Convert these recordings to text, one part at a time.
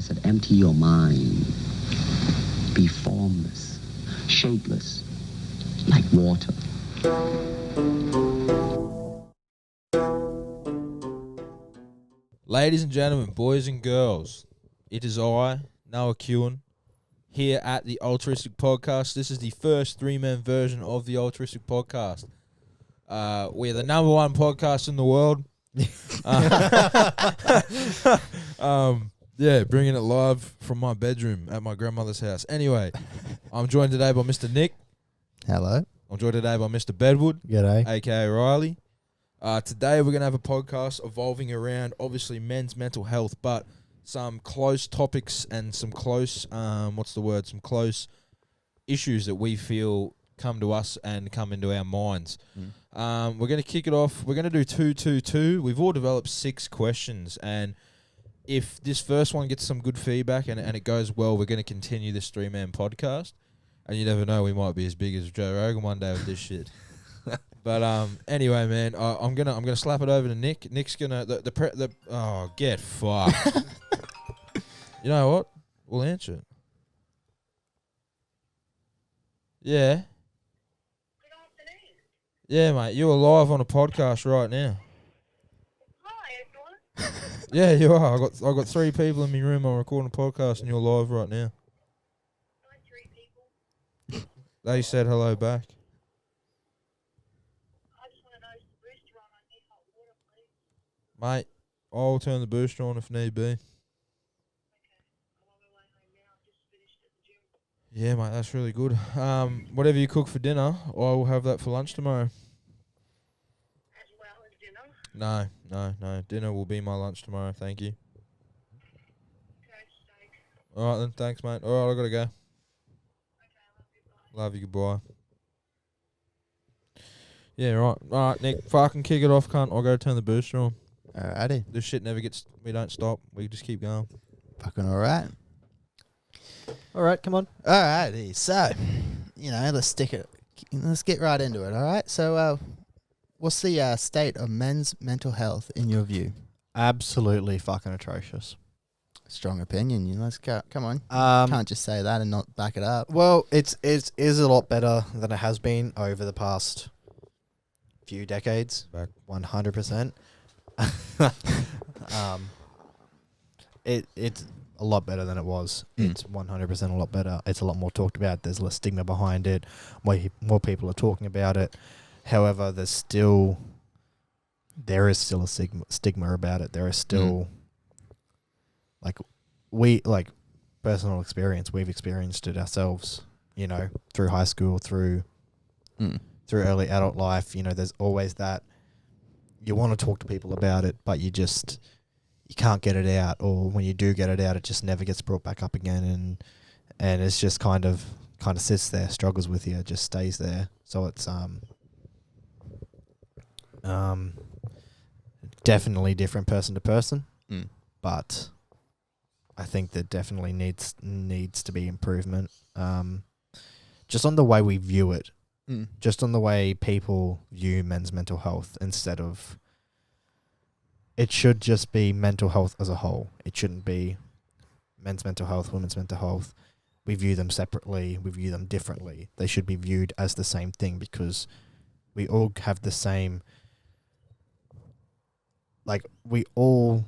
said, empty your mind. Be formless, shapeless, like water. Ladies and gentlemen, boys and girls, it is I, Noah Keune, here at the Altruistic Podcast. This is the first three-man version of the Altruistic Podcast. We're the number one podcast in the world. Bringing it live from my bedroom at my grandmother's house. Anyway, I'm joined today by Mr. Nick. Hello. I'm joined today by Mr. Bedward. G'day. A.K.A. Riley. Today we're going to have a podcast evolving around, obviously, men's mental health, but some close topics and some close, some close issues that we feel come to us and come into our minds. We're going to kick it off. We're going to do 2-2-2. We've all developed 6 questions, and if this first one gets some good feedback and it goes well, we're going to continue this 3-man podcast. And you never know, we might be as big as Joe Rogan one day with this shit. But anyway, man, I'm gonna slap it over to Nick. Nick's gonna get fucked. You know what? We'll answer it. Yeah. Good afternoon. Yeah, mate. You're live on a podcast right now. Hi, everyone. Yeah, you are. I got 3 people in my room. I'm recording a podcast, and you're live right now. Hi, 3 people. They said hello back. I just want to know if the booster on. I need hot water, please. Mate, I'll turn the booster on if need be. Okay. I'm on my way home now. I've just finished at the gym. Yeah, mate, that's really good. Whatever you cook for dinner, I will have that for lunch tomorrow. As well as dinner. No. Dinner will be my lunch tomorrow, thank you. Okay, steak. All right, then. Thanks, mate. All right, I got to go. Okay, Love you, goodbye. Yeah, right. All right, Nick, fucking kick it off, cunt. I'll go turn the booster on. Alrighty. This shit never gets... We don't stop. We just keep going. Fucking alright. Alright, come on. Alrighty. So, let's get right into it, alright? So, what's the state of men's mental health in your view? Absolutely fucking atrocious. Strong opinion. Let's go. Come on. Can't just say that and not back it up. Well, it is a lot better than it has been over the past few decades. Back. 100%. It's a lot better than it was. It's 100% a lot better. It's a lot more talked about. There's less stigma behind it. More people are talking about it. However, there is still a stigma about it. There is still personal experience. We've experienced it ourselves, through high school, through early adult life. There's always that you want to talk to people about it, but you can't get it out, or when you do get it out, it just never gets brought back up again, and it's just kind of sits there, struggles with you, just stays there. So it's definitely different person to person, but I think there definitely needs to be improvement, just on the way we view it, just on the way people view men's mental health. Instead of, it should just be mental health as a whole. It shouldn't be men's mental health, women's mental health. We view them separately. We view them differently. They should be viewed as the same thing, because we all have the same. We all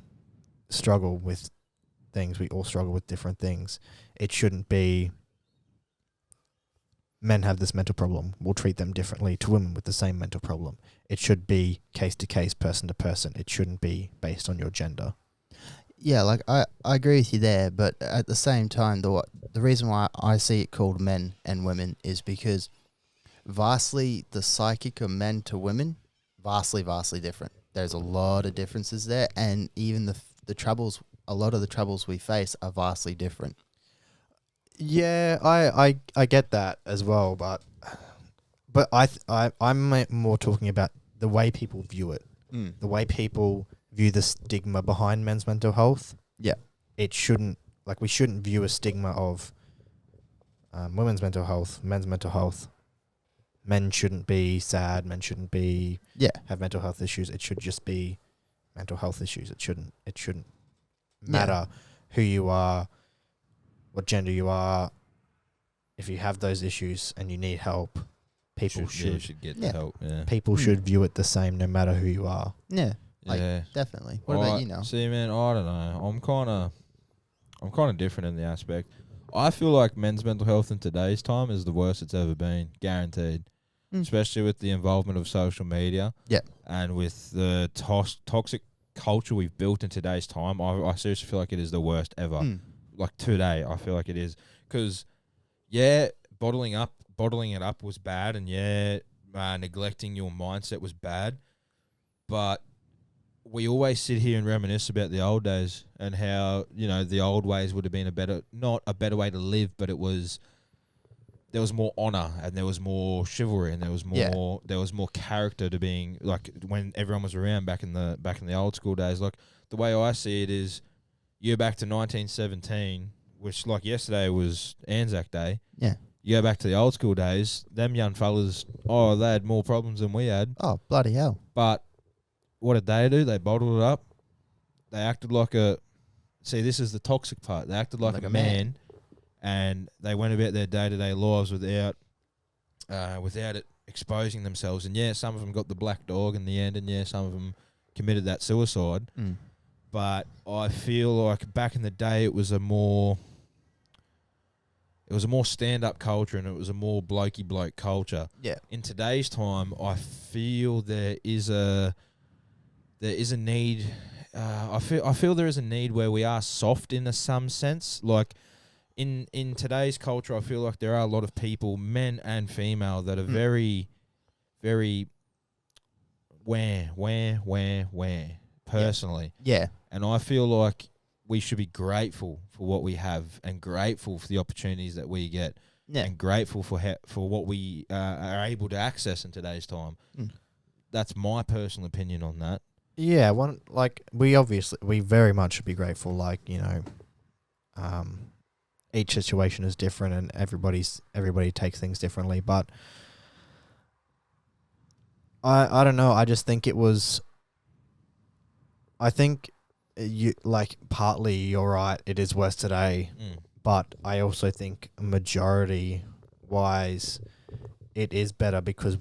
struggle with things. We all struggle with different things. It shouldn't be men have this mental problem, we'll treat them differently to women with the same mental problem. It should be case to case, person to person. It shouldn't be based on your gender. Yeah, I agree with you there, but at the same time, the reason why I see it called men and women is because vastly the psychic of men to women, vastly different. There's a lot of differences there, and even the troubles, a lot of the troubles we face are vastly different. Yeah, I get that as well, but I'm more talking about the way people view it, the way people view the stigma behind men's mental health. Yeah, it shouldn't, we shouldn't view a stigma of women's mental health, men's mental health. Men shouldn't be sad. Men shouldn't be have mental health issues. It should just be mental health issues. It shouldn't matter who you are, what gender you are, if you have those issues and you need help, people should get Yeah. the help. Yeah. people Mm. should view it the same no matter who you are. Yeah, like, Yeah. definitely. What about you now? See, man, I don't know. I'm kind of different in the aspect. I feel like men's mental health in today's time is the worst it's ever been, guaranteed. Mm. Especially with the involvement of social media. Yeah. And with the toxic culture we've built in today's time, I seriously feel like it is the worst ever. Mm. Like today, I feel like it is. Because, yeah, bottling it up was bad, and yeah, neglecting your mindset was bad. But we always sit here and reminisce about the old days and how, you know, the old ways would have been not a better way to live, but there was more honor and there was more chivalry and there was more character to being, like, when everyone was around back in the old school days. Like, the way I see it is, you're back to 1917, which, like, yesterday was Anzac Day. Yeah. You go back to the old school days, them young fellas, they had more problems than we had. Oh, bloody hell. But what did they do? They bottled it up. They acted like this is the toxic part. They acted like a man, and they went about their day-to-day lives without it exposing themselves. And yeah, some of them got the black dog in the end, and yeah, some of them committed that suicide. Mm. But I feel like back in the day, it was a more stand-up culture, and it was a more blokey bloke culture. Yeah. In today's time, I feel there is a need. I feel there is a need where we are soft in some sense. Like in today's culture, I feel like there are a lot of people, men and female, that are very, very personally. Yeah. And I feel like we should be grateful for what we have, and grateful for the opportunities that we get, and grateful for what we are able to access in today's time. Mm. That's my personal opinion on that. Yeah, we very much should be grateful. Like, you know, each situation is different, and everybody takes things differently. But I don't know. I just think it was. I think partly you're right. It is worse today, but I also think majority wise, it is better because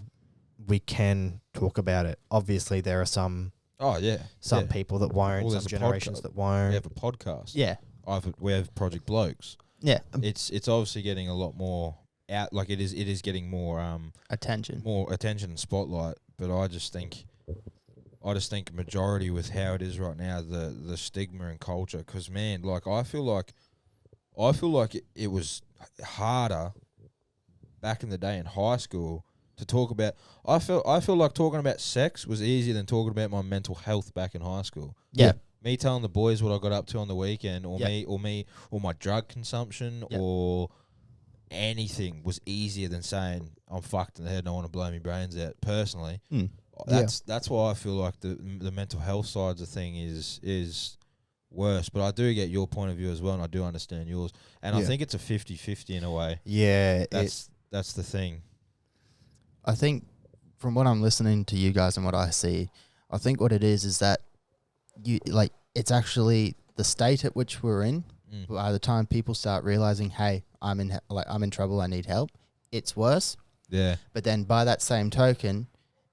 we can talk about it. Obviously, there are some. Oh yeah, Some people that won't, some generations that won't. We have a podcast. Yeah. We have Project Blokes. Yeah. It's obviously getting a lot more out. Like it is getting more Attention. more attention and spotlight. But I just think majority with how it is right now, the stigma and culture. Because man, like I feel like it was harder back in the day in high school to talk about. I feel like talking about sex was easier than talking about my mental health back in high school. Yeah. Me telling the boys what I got up to on the weekend, or Yep. or my drug consumption, Yep. or anything was easier than saying I'm fucked in the head and I want to blow my brains out. Personally, Mm. that's why I feel like the mental health side of the thing is worse. But I do get your point of view as well, and I do understand yours. And I Yeah. think it's a 50-50 in a way. Yeah, That's the thing. I think from what I'm listening to you guys and what I see, I think what it is that it's actually the state at which we're in. By the time people start realizing, hey, I'm in trouble, I need help, it's worse. Yeah. But then by that same token,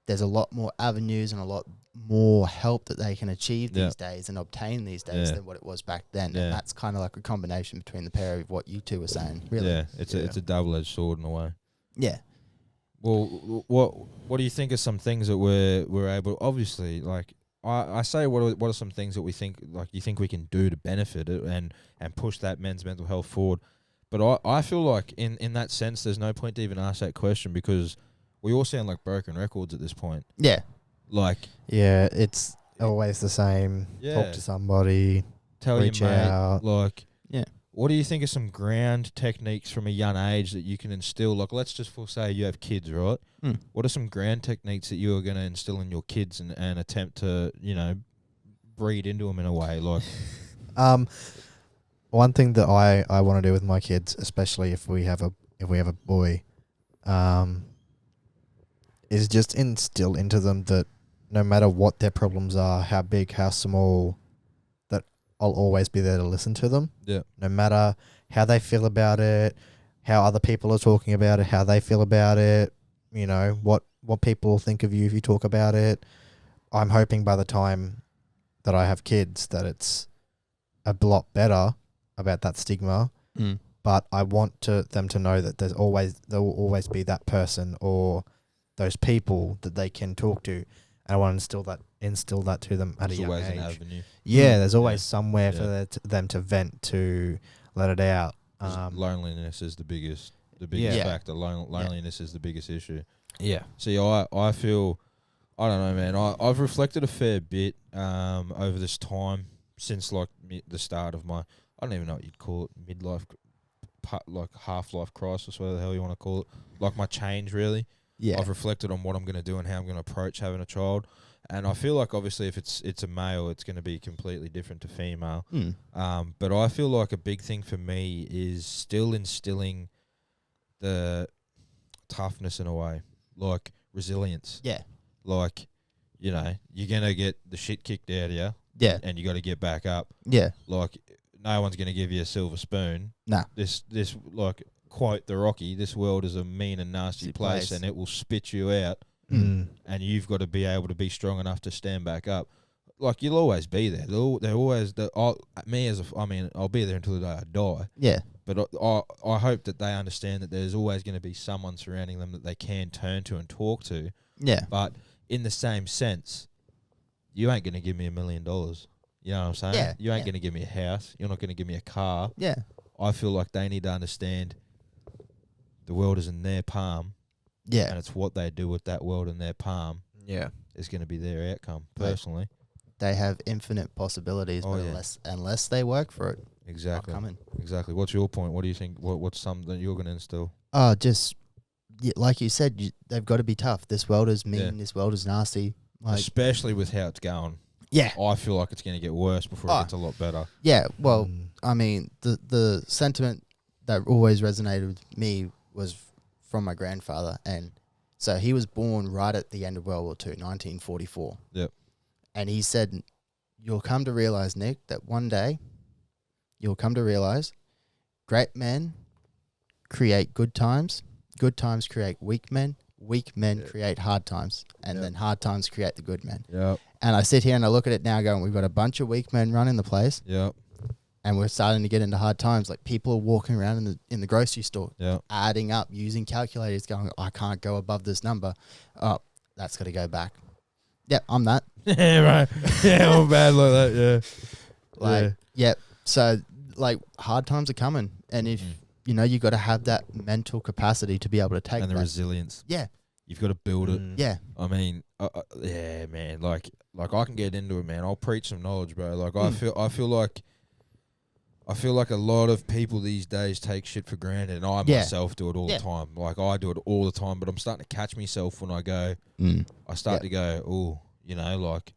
there's a lot more avenues and a lot more help that they can achieve these days and obtain these days than what it was back then. Yeah. And that's kind of like a combination between the pair of what you two were saying. Really. Yeah, it's a double-edged sword in a way. Yeah. Well, what do you think are some things that we're able? Obviously, like I say, what are some things that we think, like, you think we can do to benefit it and push that men's mental health forward? But I feel like in that sense, there's no point to even ask that question, because we all sound like broken records at this point. Yeah. Like, yeah, it's always the same. Yeah. Talk to somebody. tell Reach your mate, out. like, Yeah. what do you think are some ground techniques from a young age that you can instill? Like, let's just say you have kids, right? Mm. What are some ground techniques that you are going to instill in your kids and attempt to, breed into them in a way? Like, One thing that I want to do with my kids, especially if we have a boy, is just instill into them that no matter what their problems are, how big, how small, that I'll always be there to listen to them. Yeah. No matter how they feel about it, how other people are talking about it, how they feel about it, you know, what people think of you if you talk about it. I'm hoping by the time that I have kids that it's a lot better about that stigma. But I want them to know that there will always be that person or those people that they can talk to. And I want to instill that to them at a young age. An avenue. Yeah, there's always somewhere for them to vent, to let it out. Loneliness is the biggest factor. Loneliness is the biggest issue. Yeah. See, I feel, I don't know, man. I've reflected a fair bit over this time since like the start of my, I don't even know what you'd call it, midlife, like half-life crisis, whatever the hell you want to call it. Like my change, really. Yeah. I've reflected on what I'm going to do and how I'm going to approach having a child. And I feel like obviously if it's a male, it's going to be completely different to female. But I feel like a big thing for me is still instilling the toughness in a way, like resilience. Yeah. Like, you know, you're going to get the shit kicked out of you. Yeah. And you got to get back up. Yeah. Like, no one's going to give you a silver spoon. Nah. This like, quote the Rocky, this world is a mean and nasty place and it will spit you out. And you've got to be able to be strong enough to stand back up. Like, you'll always be there. They're always I'll be there until the day I die. Yeah. But I hope that they understand that there's always going to be someone surrounding them that they can turn to and talk to. Yeah. But in the same sense, you ain't going to give me $1 million. You know what I'm saying? Yeah. You ain't going to give me a house. You're not going to give me a car. Yeah. I feel like they need to understand the world is in their palm. Yeah. And it's what they do with that world in their palm. Yeah. Is going to be their outcome, personally. They have infinite possibilities, but unless they work for it, exactly. not coming. Exactly. What's your point? What do you think? What's something that you're going to instill? Just like you said, they've got to be tough. This world is mean. Yeah. This world is nasty. Like, especially with how it's going. Yeah. I feel like it's going to get worse before it gets a lot better. Yeah. Well, I mean, the sentiment that always resonated with me was from my grandfather, and so he was born right at the end of World War II, 1944. Yep. And he said, "You'll come to realize, Nick, that one day you'll come to realize great men create good times create weak men create hard times, and then hard times create the good men." Yep. And I sit here and I look at it now going, we've got a bunch of weak men running the place. Yep. And we're starting to get into hard times. Like, people are walking around in the grocery store, adding up, using calculators, going, I can't go above this number. Oh, that's got to go back. Yeah, I'm that. Yeah, right. Yeah, I'm bad like that, yeah. So, like, hard times are coming. And if, you know, you got to have that mental capacity to be able to take and the resilience. Yeah. You've got to build it. Yeah. I mean, yeah, man. Like I can get into it, man. I'll preach some knowledge, bro. Like, I feel like a lot of people these days take shit for granted, and I myself do it all the time. Like, I do it all the time, but I'm starting to catch myself when I go, I start to go, oh, you know, like,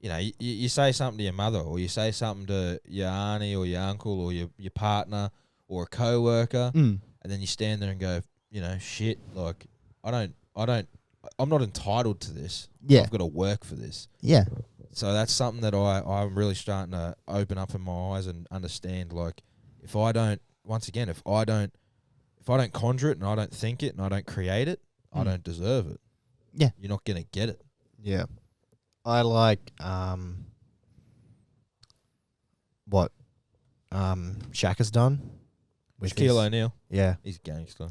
you know, you say something to your mother, or you say something to your auntie or your uncle or your partner or a co-worker, and then you stand there and go, you know, shit, like, I'm not entitled to this. Yeah. I've got to work for this. Yeah. So that's something that I'm really starting to open up in my eyes and understand. Like, if I don't conjure it and I don't think it and I don't create it, I don't deserve it. Yeah. You're not going to get it. Yeah. I like what Shaq has done with Shaquille O'Neal. Yeah. He's a gangster.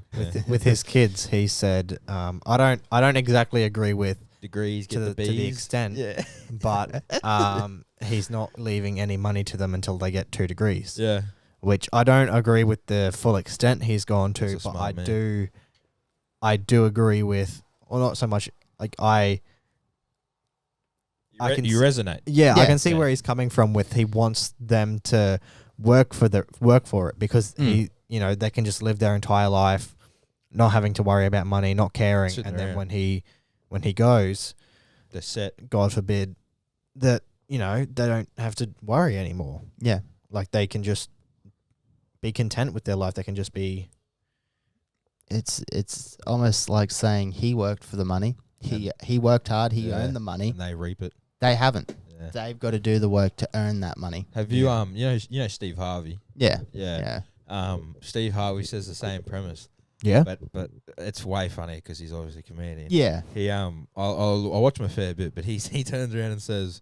With his kids, he said, I don't exactly agree with degrees to the extent, but he's not leaving any money to them until they get 2 degrees. Yeah. Which I don't agree with the full extent he's gone to, but I do agree with, or not so much, like you resonate. Yeah, I can see where he's coming from with he wants them to work for it because he, you know, they can just live their entire life not having to worry about money, not caring, and then when he goes, they're set. God forbid that, you know, they don't have to worry anymore. Yeah. Like, they can just be content with their life. They can just be. It's almost like saying he worked for the money. He worked hard. He earned the money. And they reap it. They haven't. Yeah. They've got to do the work to earn that money. Have you you know Steve Harvey? Yeah. Yeah. Steve Harvey says the same premise, Yeah. but it's way funny because he's obviously a comedian. Yeah. He I watch him a fair bit, but he turns around and says,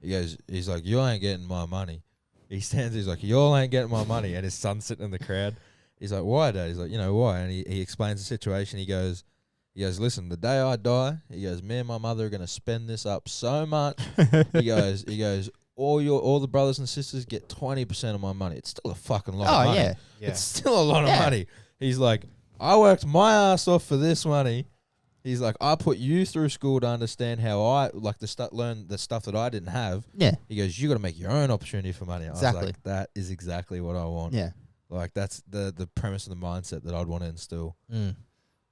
he's like, you ain't getting my money. He's like, you all ain't getting my money, and his son's sitting in the crowd. He's like, why, Dad? He's like, you know why? And he explains the situation. He goes, listen, the day I die, he goes, me and my mother are gonna spend this up so much. he goes, all the brothers and sisters get 20% of my money. It's still a fucking lot of money. Yeah. It's still a lot of Yeah. money. He's like, I worked my ass off for this money. He's like, I put you through school to understand how I like learn the stuff that I didn't have. Yeah. He goes, you got to make your own opportunity for money. I Exactly. was like, that is exactly what I want. Yeah. Like that's the premise and the mindset that I'd want to instill. Mm.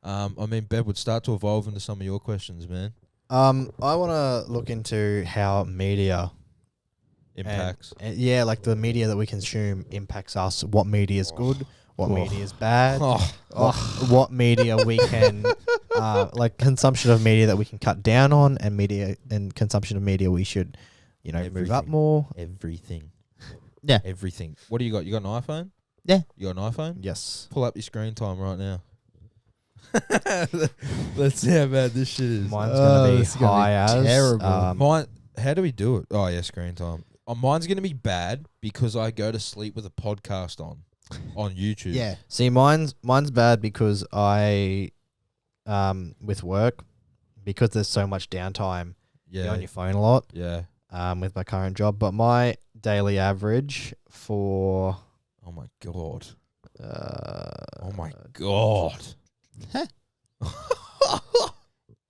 I mean, Bedward, start to evolve into some of your questions, man. I want to look into how media Impacts. and like the media that we consume impacts us. What media is good? What media is bad? What media we can like consumption of media that we can cut down on, and media and consumption of media we should, move up Everything. more. Everything. Yeah. Everything. What do you got? You got an iPhone? Yeah. You got an iPhone? Yes. Pull up your screen time right now. Let's see how bad this shit is. Mine's gonna be it's gonna be high as terrible. Mine. How do we do it? Oh yeah, screen time. Mine's gonna be bad because I go to sleep with a podcast on YouTube. Yeah. See, mine's bad because I, with work, because there's so much downtime. You're on your phone a lot. Yeah. With my current job, but my daily average for Oh my god. oh my god.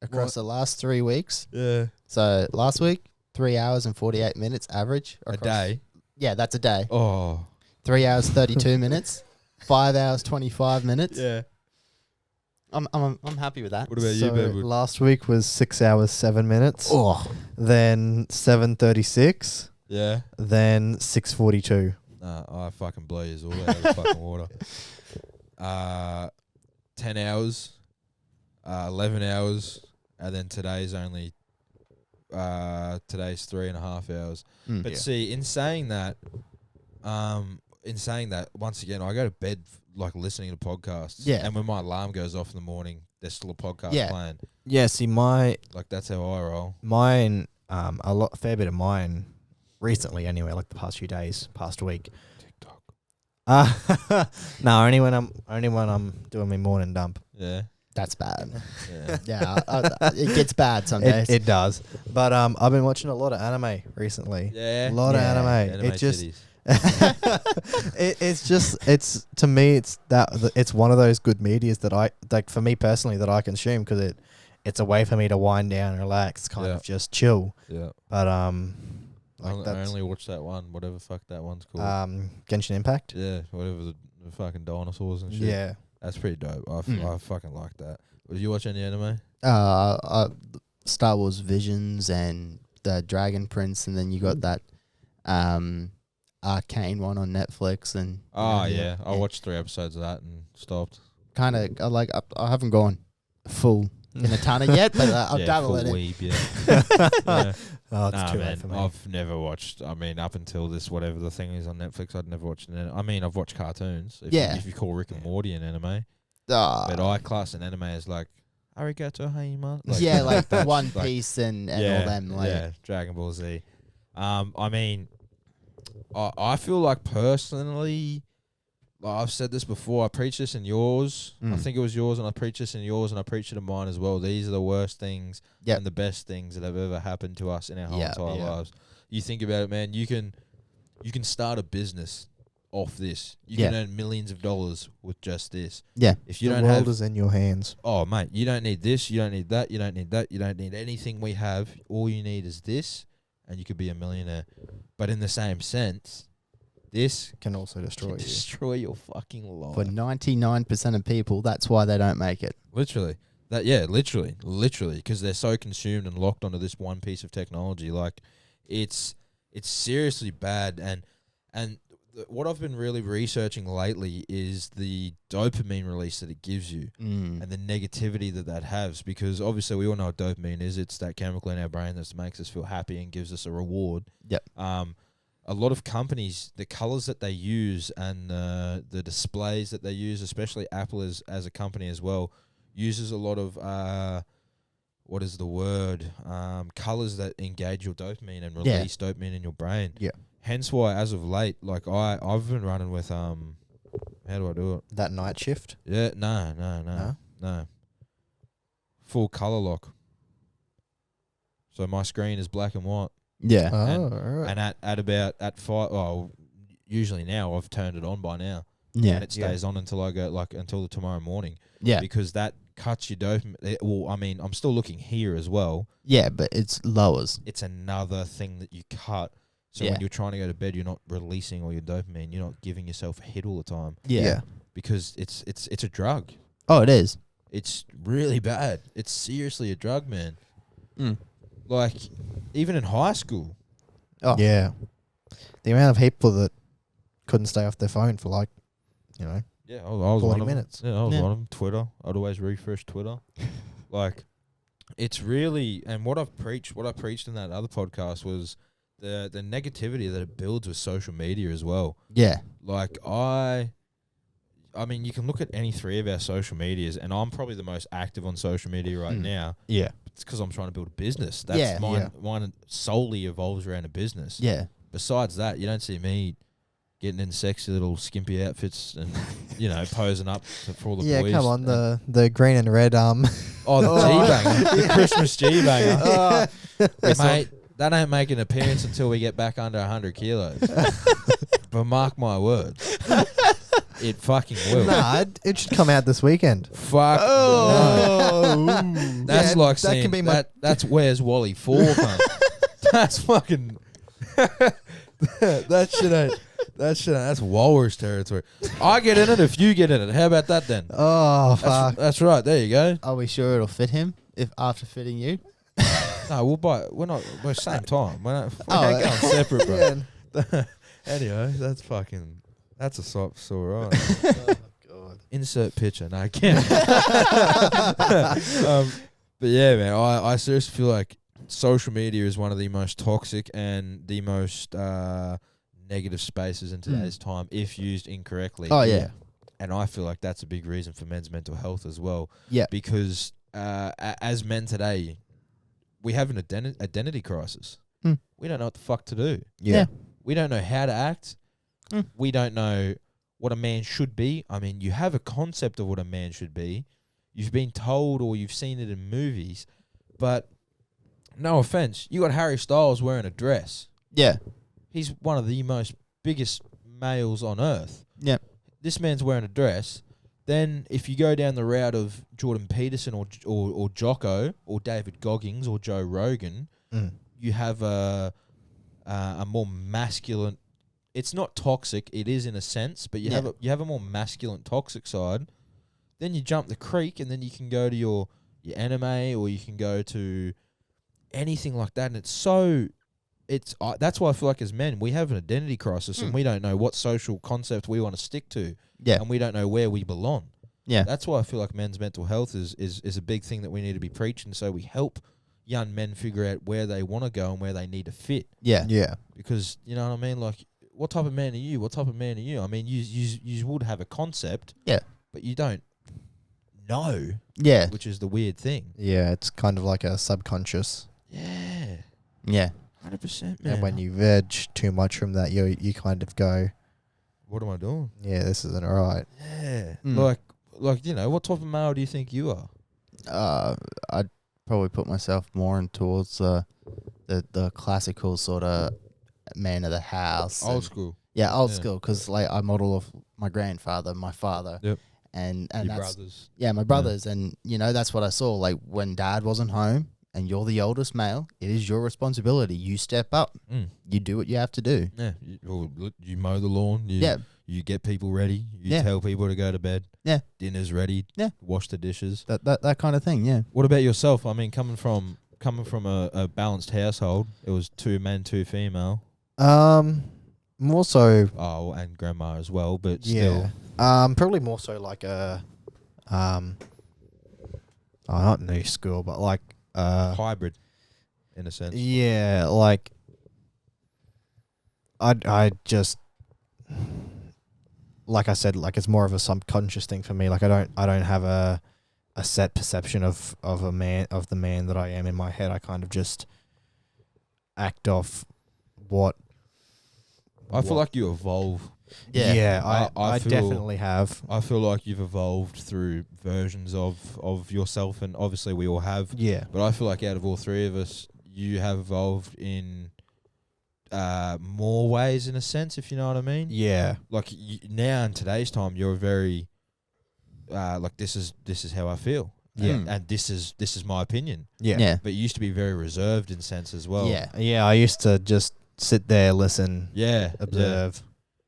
Across the last 3 weeks. Yeah. So last week, 3 hours and 48 minutes average. A across- day. Yeah, that's a day. Oh. 3 hours 32 minutes. 5 hours 25 minutes. Yeah. I'm happy with that. What about you, so Bedward? last week was 6 hours 7 minutes. Oh, Then 7:36. Yeah. Then 6:42. I fucking blow you all out of the fucking water. 10 hours, 11 hours, and then today's 3.5 hours. But Yeah. see, in saying that, once again, I go to bed like listening to podcasts. Yeah. And when my alarm goes off in the morning, there's still a podcast Yeah. playing. Yeah. See, mine Like that's how I roll. a fair bit of mine recently anyway, like the past few days, past week. TikTok. No, only when I'm doing my morning dump. Yeah. that's bad. Yeah. Yeah, it gets bad some days. It does. But I've been watching a lot of anime recently. Yeah. A lot Yeah. of anime. Anime It just titties. it's to me it's one of those good medias that I like for me personally that I consume because it's a way for me to wind down and relax, kind Yeah. of just chill. Yeah. But I that's only watched that one, whatever fuck that one's called. Genshin Impact. Yeah, whatever the fucking dinosaurs and shit. Yeah. That's pretty dope. I Mm. fucking like that. Did you watch any anime? Star Wars Visions and the Dragon Prince, and then you got that Arcane one on Netflix. And Oh yeah, I watched 3 episodes of that and stopped. kind of I haven't gone full in a ton of yet, but I'll yeah, dabble full in it. weeb, yeah. Yeah. Oh, it's Nah, too man, late for me. I've never watched. I mean, up until this, whatever the thing is on Netflix, I'd never watched an. I mean, I've watched cartoons. If you call Rick and Morty an anime, but I class an anime as like Arigato Haima. Yeah, like that's One Piece and all them. Like, yeah, Dragon Ball Z. I mean, I feel like personally, like I've said this before. I preach this in yours. I Mm. think it was yours, and I preach this in yours, and I preach it in mine as well. These are the worst things Yep. and the best things that have ever happened to us in our whole Yeah, entire yeah. lives. You think about it, man. You can start a business off this. You Yeah. can earn millions of dollars with just this. Yeah. If you the don't world have, is in your hands. oh mate, you don't need this. You don't need that. You don't need that. You don't need anything we have. All you need is this, and you could be a millionaire. But in the same sense, this Can also destroy can you. destroy your fucking life. For 99% of people, that's why they don't make it. Literally. Literally, because they're so consumed and locked onto this one piece of technology. Like, it's seriously bad. And what I've been really researching lately is the dopamine release that it gives you and the negativity that has, because obviously we all know what dopamine is. It's that chemical in our brain that makes us feel happy and gives us a reward. Yep. A lot of companies, the colors that they use and the displays that they use, especially Apple as a company as well, uses a lot of what is the word? Colors that engage your dopamine and release dopamine in your brain. Yeah. Hence why, as of late, like I've been running with how do I do it? That night shift. Yeah, no. Full color lock. So my screen is black and white. Yeah. Oh, all right. And at 5, well, usually now I've turned it on by now. Yeah. And it stays on until I go until the tomorrow morning. Yeah. Because that cuts your dopamine. Well, I mean, I'm still looking here as well. Yeah, but it's lowers. It's another thing that you cut. So when you're trying to go to bed, you're not releasing all your dopamine. You're not giving yourself a hit all the time. Yeah. Because it's a drug. Oh, it is. It's really bad. It's seriously a drug, man. Like, even in high school. Oh. Yeah. The amount of people that couldn't stay off their phone for like, Yeah, I was 40 one of minutes. them. Yeah, I was one of them. Twitter. I'd always refresh Twitter. Like, it's really, and what I preached in that other podcast was the negativity that it builds with social media as well. Yeah. Like, I mean, you can look at any three of our social medias, and I'm probably the most active on social media right now. Yeah. It's because I'm trying to build a business. That's mine solely evolves around a business. Yeah. Besides that, you don't see me getting in sexy little skimpy outfits and, posing up for all the boys. Yeah, come on, the green and red Oh, the G-banger. The Christmas G-banger. Mate, that ain't making an appearance until we get back under 100 kilos. But mark my words. It fucking will. Nah, it should come out this weekend. Fuck. Oh. No. That's like that saying can be my that's Where's Wally 4, cunt. That's fucking that shit ain't that's Walrus territory. I get in it if you get in it. How about that then? Oh, fuck. That's right. There you go. Are we sure it'll fit him if after fitting you? No, we're same time. We're not Oh, going separate, bro. Anyway, that's a sore right. Oh, God. Insert picture. No, I can't. But yeah, man, I seriously feel like social media is one of the most toxic and the most negative spaces in today's time if used incorrectly. Oh, yeah. And I feel like that's a big reason for men's mental health as well. Yeah. Because as men today, we have an identity crisis. We don't know what the fuck to do. Yeah. We don't know how to act. We don't know what a man should be. I mean, you have a concept of what a man should be. You've been told or you've seen it in movies. But no offense, you got Harry Styles wearing a dress. Yeah. He's one of the biggest males on earth. Yep. This man's wearing a dress. Then if you go down the route of Jordan Peterson or Jocko or David Goggins or Joe Rogan, you have a more masculine. It's not toxic. It is in a sense, but you have a more masculine toxic side. Then you jump the creek, and then you can go to your anime, or you can go to anything like that. And that's why I feel like as men we have an identity crisis, and we don't know what social concept we want to stick to. Yeah. And we don't know where we belong. Yeah. That's why I feel like men's mental health is a big thing that we need to be preaching, so we help young men figure out where they want to go and where they need to fit. Yeah. Yeah. Because, you know what I mean? Like, what type of man are you? What type of man are you? I mean, you would have a concept. Yeah. But you don't know. Yeah. Which is the weird thing. Yeah, it's kind of like a subconscious. Yeah. Yeah. 100%, man. And when you veg too much from that, you kind of go, what am I doing? yeah, this isn't right. Yeah. Like, what type of male do you think you are? I'd probably put myself more in towards the classical sort of man of the house. Old school. Yeah, old Yeah. school, because like I model off my grandfather, my father. Yep. And Your that's, brothers. yeah, my brothers. And, that's what I saw. Like when dad wasn't home and you're the oldest male, it is your responsibility. You step up. You do what you have to do. Yeah. You mow the lawn. You get people ready. You tell people to go to bed. Yeah. Dinner's ready. Yeah. Wash the dishes. That kind of thing, yeah. What about yourself? I mean, coming from a balanced household, it was 2 men, 2 female. more so. Oh, and grandma as well, but Yeah. still. Probably more so like a, not new school, but like Hybrid, in a sense. yeah, like I just, like I said, like it's more of a subconscious thing for me. Like I don't have a set perception of the man that I am in my head. I kind of just act off what. I feel like you evolve. Yeah, I I feel- definitely have. I feel like you've evolved through versions of yourself, and obviously we all have. Yeah. But I feel like out of all three of us, you have evolved in more ways, in a sense, if you know what I mean. Yeah. Like now in today's time, you're very like this is how I feel. Yeah. and this is my opinion. Yeah. Yeah. But you used to be very reserved in sense as well. Yeah. Yeah, I used to just sit there, listen, Yeah. observe.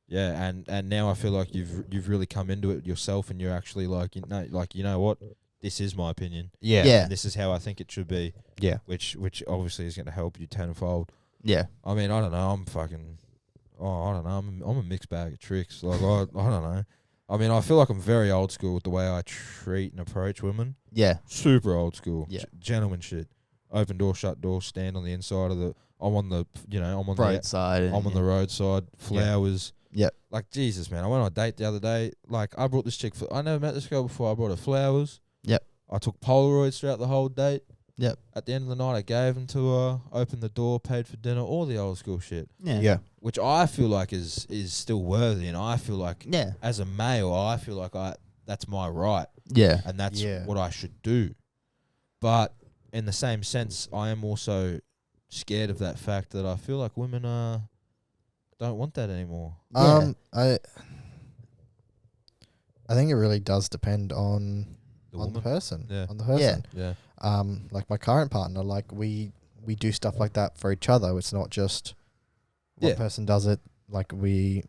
Yeah, and now I feel like you've really come into it yourself, and you're actually like, you know what, this is my opinion. Yeah. Yeah. And this is how I think it should be. Yeah. Which obviously is going to help you tenfold. Yeah. I mean, I don't know. I don't know. I'm a mixed bag of tricks. Like I don't know. I mean, I feel like I'm very old school with the way I treat and approach women. Yeah. Super old school. Yeah. Gentleman shit. Open door, shut door. Stand on the inside of the. I'm on the. I'm on Roadside. the. I'm on the roadside. Flowers. Yep. Like Jesus, man. I went on a date the other day. Like I brought this chick. I never met this girl before. I brought her flowers. Yep. I took Polaroids throughout the whole date. Yep. At the end of the night, I gave them to her. Opened the door, paid for dinner. All the old school shit. Yeah. Yeah. Which I feel like is still worthy, and I feel like Yeah. as a male, I feel like that's my right, Yeah. and that's Yeah. what I should do. But in the same sense, I am also scared of that fact that I feel like women don't want that anymore. Yeah. I think it really does depend on The the woman. person. Yeah. On the person. Yeah. Like my current partner, like we do stuff like that for each other. It's not just one Yeah. person does it. Like you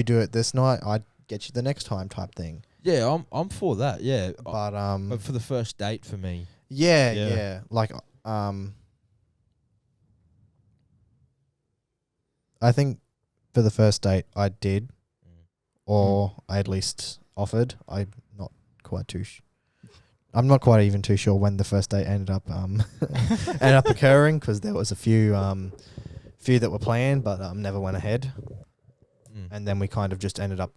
do it this night, I get you the next time type thing. Yeah, I'm for that. Yeah, But for the first date for me, yeah, Yeah. yeah. Like I think for the first date I did, or I at least offered. I'm not quite I'm not quite even too sure when the first date ended up occurring, because there was a few that were planned but never went ahead, and then we kind of just ended up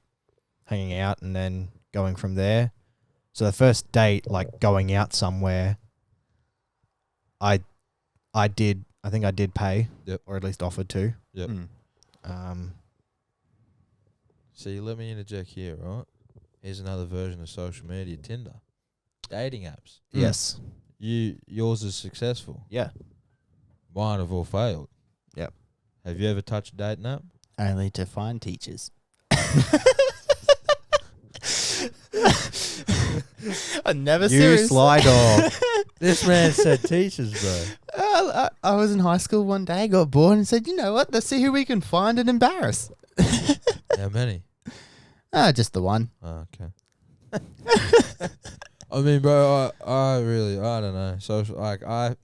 hanging out and then going from there. So the first date, like going out somewhere, I think I did pay, Yep. or at least offered to. Yep. Mm. See, let me interject here, right? Here's another version of social media, Tinder, dating apps. Yes. Yours is successful. Yeah. Mine have all failed. Yep. Have you ever touched a dating app? Only to find teachers. I never You slide off. This man said teachers, bro. I was in high school one day, got bored and said, you know what, let's see who we can find and embarrass. How many? Just the one. Oh, okay. I mean, bro, I really, I don't know. Social, like, I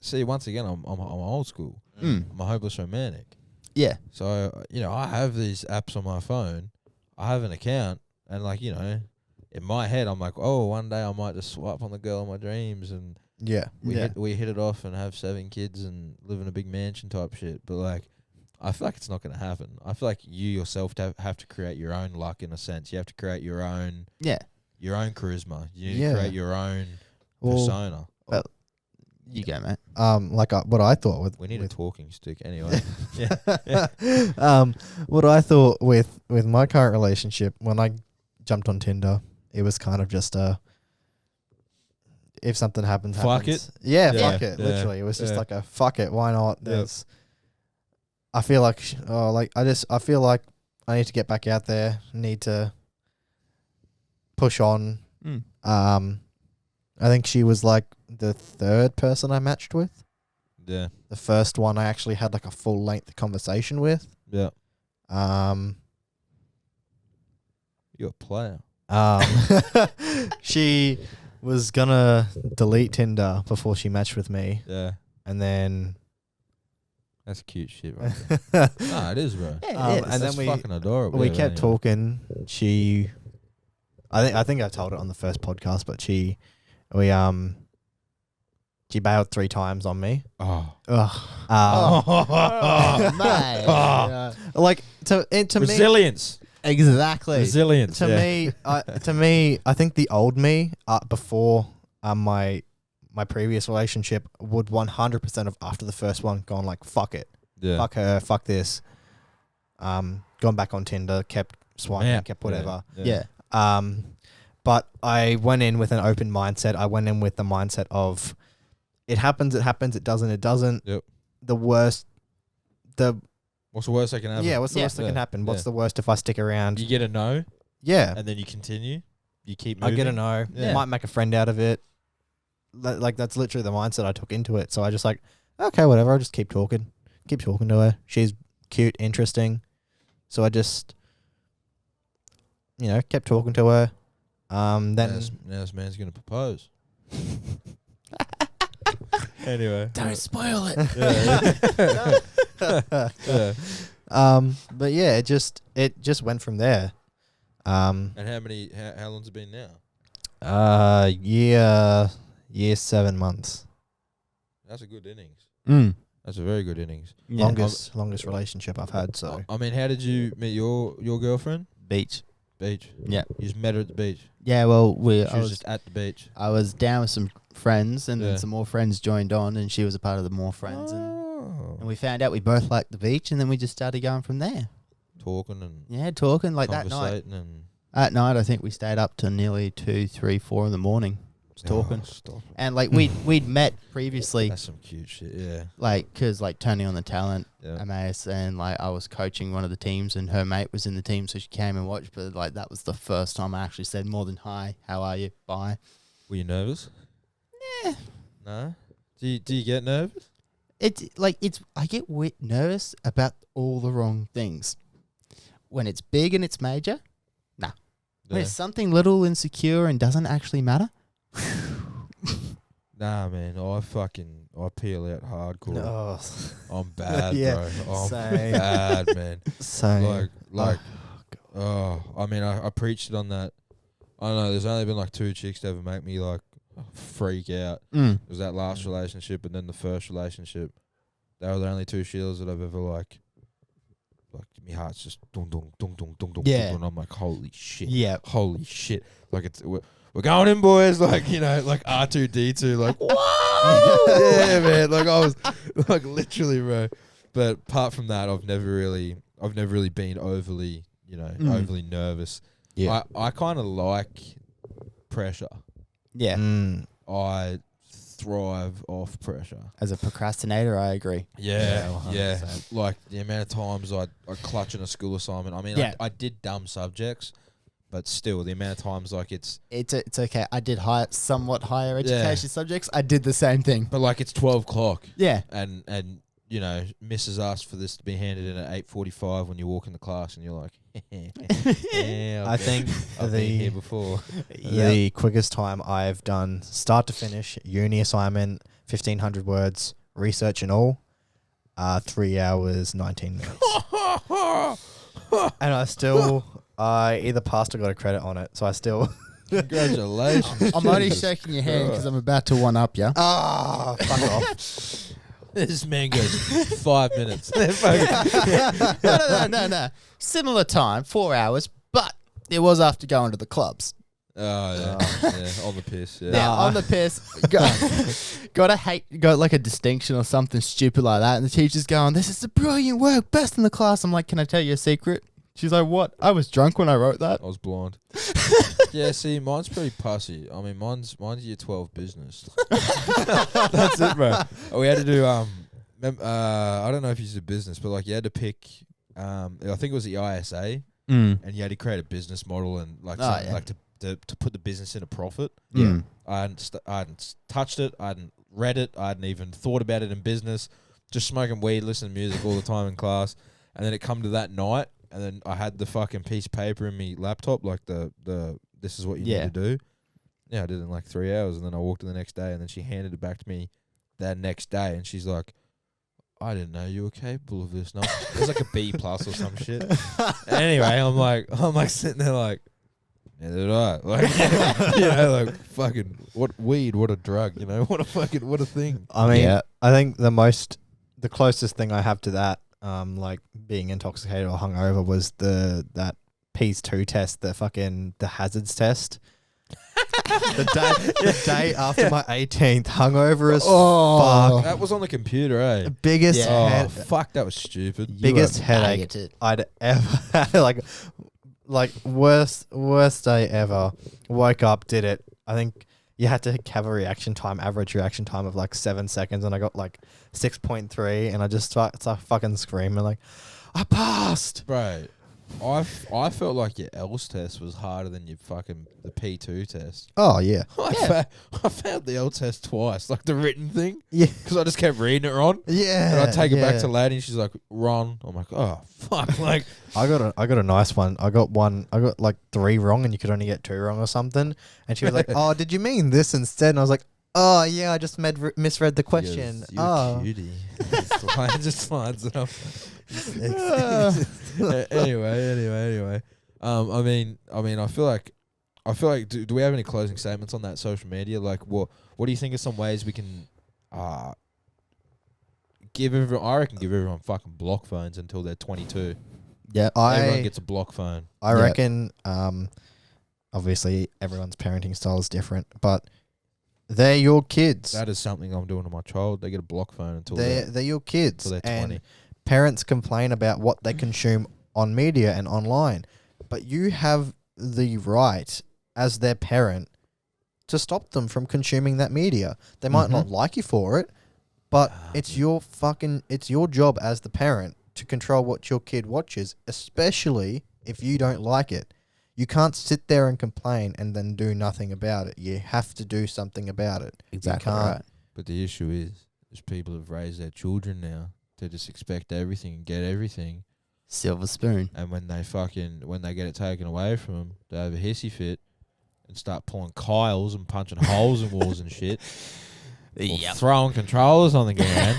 see. Once again, I'm old school. Mm. I'm a hopeless romantic. Yeah. So I have these apps on my phone. I have an account, and like in my head, I'm like, oh, one day I might just swipe on the girl of my dreams, and Yeah. we hit it off and have 7 kids and live in a big mansion type shit. But like, I feel like it's not going to happen. I feel like you yourself have to create your own luck, in a sense. You have to create your own charisma. You need to create your own persona. You go, mate. Like what I thought with We need a with talking stick anyway. what I thought with my current relationship, when I jumped on Tinder, it was kind of just if something happens, Fuck happens. it. Yeah, Yeah. fuck it. Yeah. Literally, it was just Yeah. like a fuck it. Why not? I feel like I feel like I need to get back out there. Need to push on. Mm. I think she was like the third person I matched with. Yeah. The first one I actually had like a full length conversation with. Yeah. Um, You're a player. she was gonna delete Tinder before she matched with me, Yeah. and then That's cute shit, right? Nah, it is, bro. Yeah, it is. And That's then fucking adorable. we yeah, kept yeah. talking. I think I told it on the first podcast, but she bailed 3 times on me. Oh, Oh, mate. Yeah. Like to me, resilience. Exactly. Resilience. to yeah. me, I think the old me before my previous relationship would 100% of after the first one gone like fuck it, Yeah. fuck her, fuck this. Gone back on Tinder, kept swiping, Yeah. kept whatever. Yeah. But I went in with an open mindset. I went in with the mindset of it happens, it doesn't, it doesn't. Yep. The worst, What's the worst that can happen? what's the worst that can Yeah. happen? What's Yeah. the worst if I stick around? You get a no, Yeah. and then you continue. You keep I moving. get a no. Yeah. Might make a friend out of it. Like that's literally the mindset I took into it. So I just like, okay, whatever. I'll just keep talking to her. She's cute, interesting. So I just, kept talking to her. Then Now this man's gonna propose. Anyway. Don't spoil it. Yeah. but yeah, it just went from there. And how long's it been now? Year 7 months. That's a good innings. Mm. That's a very good innings. Yeah. Longest relationship I've had. So I mean, how did you meet your girlfriend? Beach. Beach. Yeah. You just met her at the beach. Yeah, well, She was just at the beach. I was down with some friends, and Yeah. then some more friends joined on, and she was a part of the more friends, Oh. and we found out we both liked the beach, and then we just started going from there. Talking and Yeah, talking like that night. conversating and At night, I think we stayed up till nearly 2, 3, 4 in the morning, just talking. Oh, stop. And like we'd met previously, That's some cute shit. Yeah. like because like Tony on the talent, Yeah. Emmaus, and like I was coaching one of the teams, and her mate was in the team, so she came and watched. But like that was the first time I actually said more than hi, how are you, bye. Were you nervous? Yeah. No. Do you get nervous? I get nervous about all the wrong things. When it's big and it's major, nah. When Yeah. it's something little insecure and doesn't actually matter, Nah, man. I peel out hardcore. oh, I'm bad, Yeah, bro. I'm same. bad, man. so I mean, I preached it on that. I don't know. There's only been like 2 chicks to ever make me like freak out. It was that last relationship and then the first relationship. They were the only 2 shills that I've ever like my heart's just dong dong dong dong dong dong. Yeah. And I'm like, holy shit. yeah, Holy shit. Like we're going in, boys. Like, like R2D2. Like, whoa! Yeah, man. Like I was like literally, bro. But apart from that, I've never really been overly, overly nervous. yeah, I kind of like pressure. yeah. I thrive off pressure. As a procrastinator, I agree. Yeah, 100%. Like the amount of times I clutch in a school assignment. I mean, Yeah. I did dumb subjects, but still, the amount of times like it's okay. I did somewhat higher education subjects. I did the same thing. but like it's 12 o'clock Yeah, and Mrs. asked for this to be handed in at 8:45 when you walk in the class and you're like, yeah, I think I've been here before. the quickest time I've done start to finish uni assignment, 1,500 words, research and all, 3 hours 19 minutes, and I either passed or got a credit on it. So I still Congratulations. I'm only Jesus shaking your hand because Christ. I'm about to one up you. fuck off. This man goes 5 minutes. No. Similar time, 4 hours, but it was after going to the clubs. Oh yeah, on the piss. Yeah. Now on the piss, got like a distinction or something stupid like that, and the teacher's going, "This is the brilliant work, best in the class." I'm like, "Can I tell you a secret?" She's like, "What?" I was drunk when I wrote that. I was blind. Yeah, see, mine's pretty pussy. I mean, mine's year 12 business. That's it, bro. We had to do I don't know if you did business, but like you had to pick I think it was the ISA, and you had to create a business model and like something like to put the business in a profit. Yeah. I hadn't touched it. I hadn't read it. I hadn't even thought about it in business. Just smoking weed, listening to music all the time in class. And then it come to that night, and then I had the fucking piece of paper in my laptop, like the this is what you need to do. Yeah, I did it in like 3 hours, and then I walked in the next day, and then she handed it back to me that next day, and she's like, I didn't know you were capable of this. No, it was like a B+ or some shit. Anyway, I'm like sitting there like, neither did I. Like, you know, like fucking what weed, what a drug, you know, what a thing. I mean, Yeah. I think the closest thing I have to that, like being intoxicated or hungover, was that P2 test, the hazards test. the day after my 18th, hungover as fuck. That was on the computer, eh? Biggest Oh, fuck, that was stupid. biggest headache I'd ever had. Like worst day ever. Woke up, did it. I think you had to have a average reaction time of like 7 seconds, and I got like 6.3, and I just started fucking screaming like, I passed. Bro, I felt like your ELS test was harder than your fucking the P2 test. Oh yeah, I failed the L test twice, like the written thing. yeah, Because I just kept reading it wrong. yeah. And I take it back to Lady and she's like, Ron. I'm like, oh, fuck. Like, I got a nice one. I got like 3 wrong, and you could only get 2 wrong or something. And she was like, "Oh, did you mean this instead?" And I was like, "Oh yeah, I just misread the question." You're a cutie. Just slides it up. Anyway. I mean, I feel like, do we have any closing statements on that social media? Like, what do you think are some ways we can, give everyone fucking block phones until they're 22. Yeah, Everyone gets a block phone. I reckon, obviously everyone's parenting style is different, but they're your kids. That is something I'm doing to my child. They get a block phone until They're your kids. until they're 20. And parents complain about what they consume on media and online, but you have the right as their parent to stop them from consuming that media. They might not like you for it, but it's your job as the parent to control what your kid watches, especially if you don't like it. You can't sit there and complain and then do nothing about it. You have to do something about it. exactly can't- right. But the issue is people have raised their children now to just expect everything and get everything. Silver spoon. And when they get it taken away from them, they have a hissy fit and start pulling Kyles and punching holes in walls and shit. Or throwing controllers on the ground.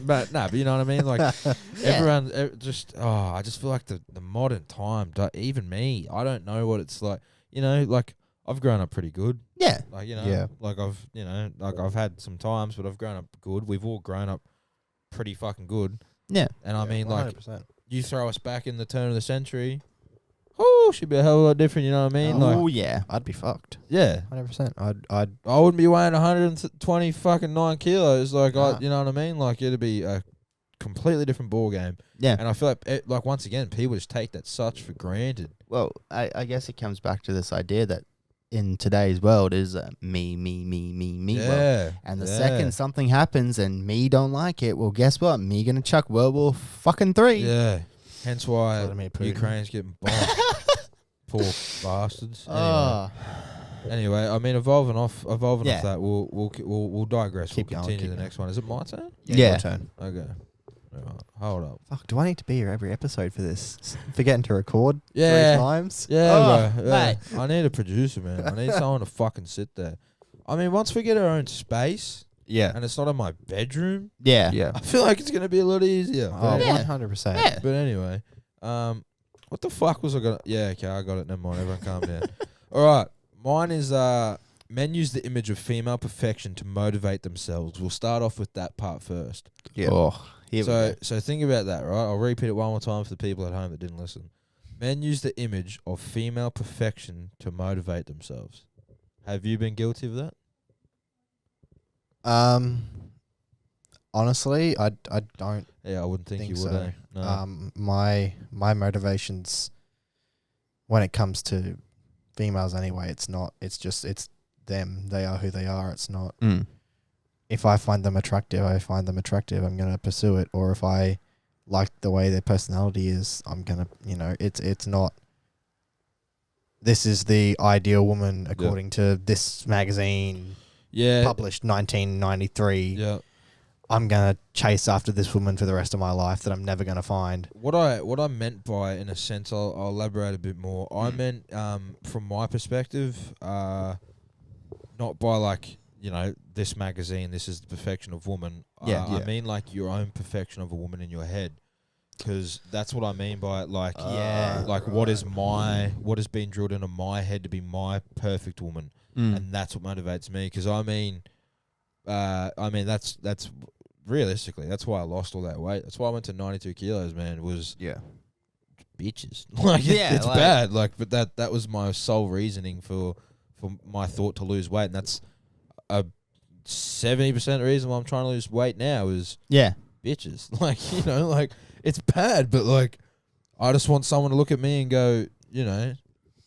But you know what I mean? Like, everyone I just feel like the modern time, even me, I don't know what it's like. You know, like, I've grown up pretty good. Yeah. Like, you know, Yeah. like I've had some times, but I've grown up good. We've all grown up pretty fucking good. Yeah. And I mean, like, 100%. you throw us back in the turn of the century, should be a hell of a lot different, you know what I mean? Oh, Like, yeah. I'd be fucked. yeah. 100%. I'd I wouldn't be weighing 120 fucking 9 kilos. Like, Nah. you know what I mean? Like, it'd be a completely different ball game. Yeah. And I feel like once again, people just take that such for granted. Well, I guess it comes back to this idea that in today's world is me Yeah. world. And the second something happens and me don't like it, well, guess what? Me gonna chuck World War fucking 3. Yeah. Hence why Vladimir Putin. Ukraine's getting bombed. Poor bastards. Oh. Anyway, I mean, evolving off Yeah. that, we'll digress. Keep we'll going, continue keep the going. next one. Is it my turn? Yeah. Your turn. Okay. Right, hold up. Fuck, do I need to be here every episode for this? Forgetting to record 3 Yeah. times? Yeah, Oh, bro. Yeah. mate. I need a producer, man. I need someone to fucking sit there. I mean, once we get our own space Yeah. and it's not in my bedroom, Yeah. Yeah. I feel like it's gonna be a lot easier. Oh, Yeah. 100%. Yeah. But anyway, what the fuck was I gonna? Yeah, okay, I got it. Never mind. Everyone, calm down. All right, mine is men use the image of female perfection to motivate themselves. We'll start off with that part first. Yeah. Oh, here we go. So think about that, right? I'll repeat it one more time for the people at home that didn't listen. Men use the image of female perfection to motivate themselves. Have you been guilty of that? Honestly, I don't Yeah, I wouldn't think think you would. so. Eh? No. My motivations when it comes to females anyway, it's them. They are who they are. It's not if I find them attractive, I'm gonna pursue it. Or if I like the way their personality is, I'm gonna it's not this is the ideal woman according to this magazine Yeah. published 1993. Yeah. I'm gonna chase after this woman for the rest of my life that I'm never gonna find. What I meant by, in a sense, I'll elaborate a bit more. I meant, from my perspective, not by this magazine, this is the perfection of woman. Yeah. I mean like your own perfection of a woman in your head, because that's what I mean by it. Like, what has been drilled into my head to be my perfect woman, and that's what motivates me. Because I mean that's realistically, that's why I lost all that weight. That's why I went to 92 kilos, man. Was bitches. It's bad. Like, but that was my sole reasoning for my thought to lose weight, and that's a 70% reason why I'm trying to lose weight now is bitches. Like, like it's bad, but like I just want someone to look at me and go,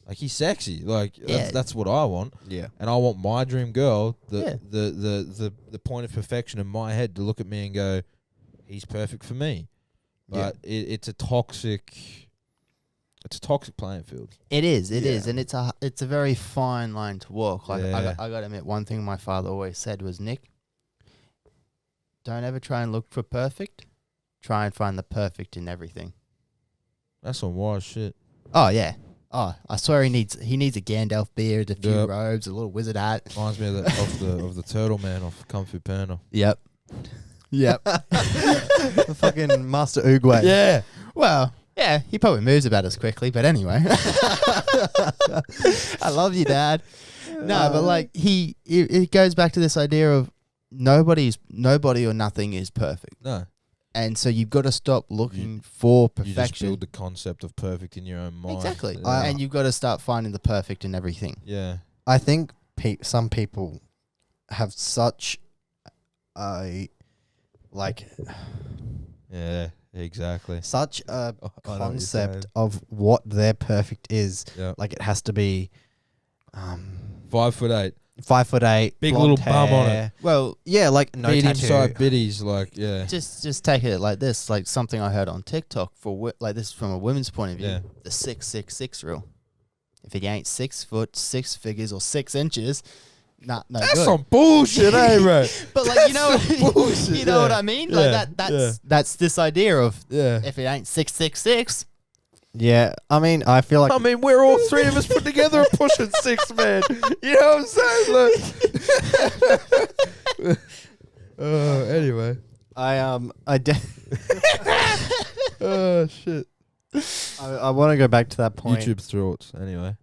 like he's sexy. Like that's what I want. Yeah. And I want my dream girl, the point of perfection in my head, to look at me and go, he's perfect for me. But it's a toxic playing field. It is, and it's a very fine line to walk. Like I got to admit, one thing my father always said was, Nick, don't ever try and look for perfect. Try and find the perfect in everything. That's some wise shit. Oh yeah. Oh, I swear he needs a Gandalf beard, a few robes, a little wizard hat. Reminds me of the turtle man off Kung Fu Panda. Yep. The fucking Master Oogway. Yeah. Well, yeah, he probably moves about as quickly, but anyway. I love you, Dad. No, but like it goes back to this idea of nobody or nothing is perfect. No. And so you've got to stop looking for perfection. You just build the concept of perfect in your own mind. Exactly. Yeah. And you've got to start finding the perfect in everything. Yeah. I think some people have such a Yeah, exactly. such a I know what you're concept saying. of what their perfect is. Yeah. Like it has to be 5'8", 5'8", Big blonde little bum on it. hair. Well, Yeah, like no medium tattoo. side biddies, like just take it like this, like something I heard on TikTok like this from a women's point of view. Yeah. The 666 rule. If it ain't 6 foot, 6 figures, or 6 inches, no that's good. some bullshit, eh, bro? But like bullshit, you know what I mean? Like that's this idea of if it ain't 666. Yeah, I mean, I feel like I mean, we're all three of us put together and pushing 6, man. You know what I'm saying? Look. Anyway. Oh shit. I want to go back to that point. YouTube thoughts, anyway.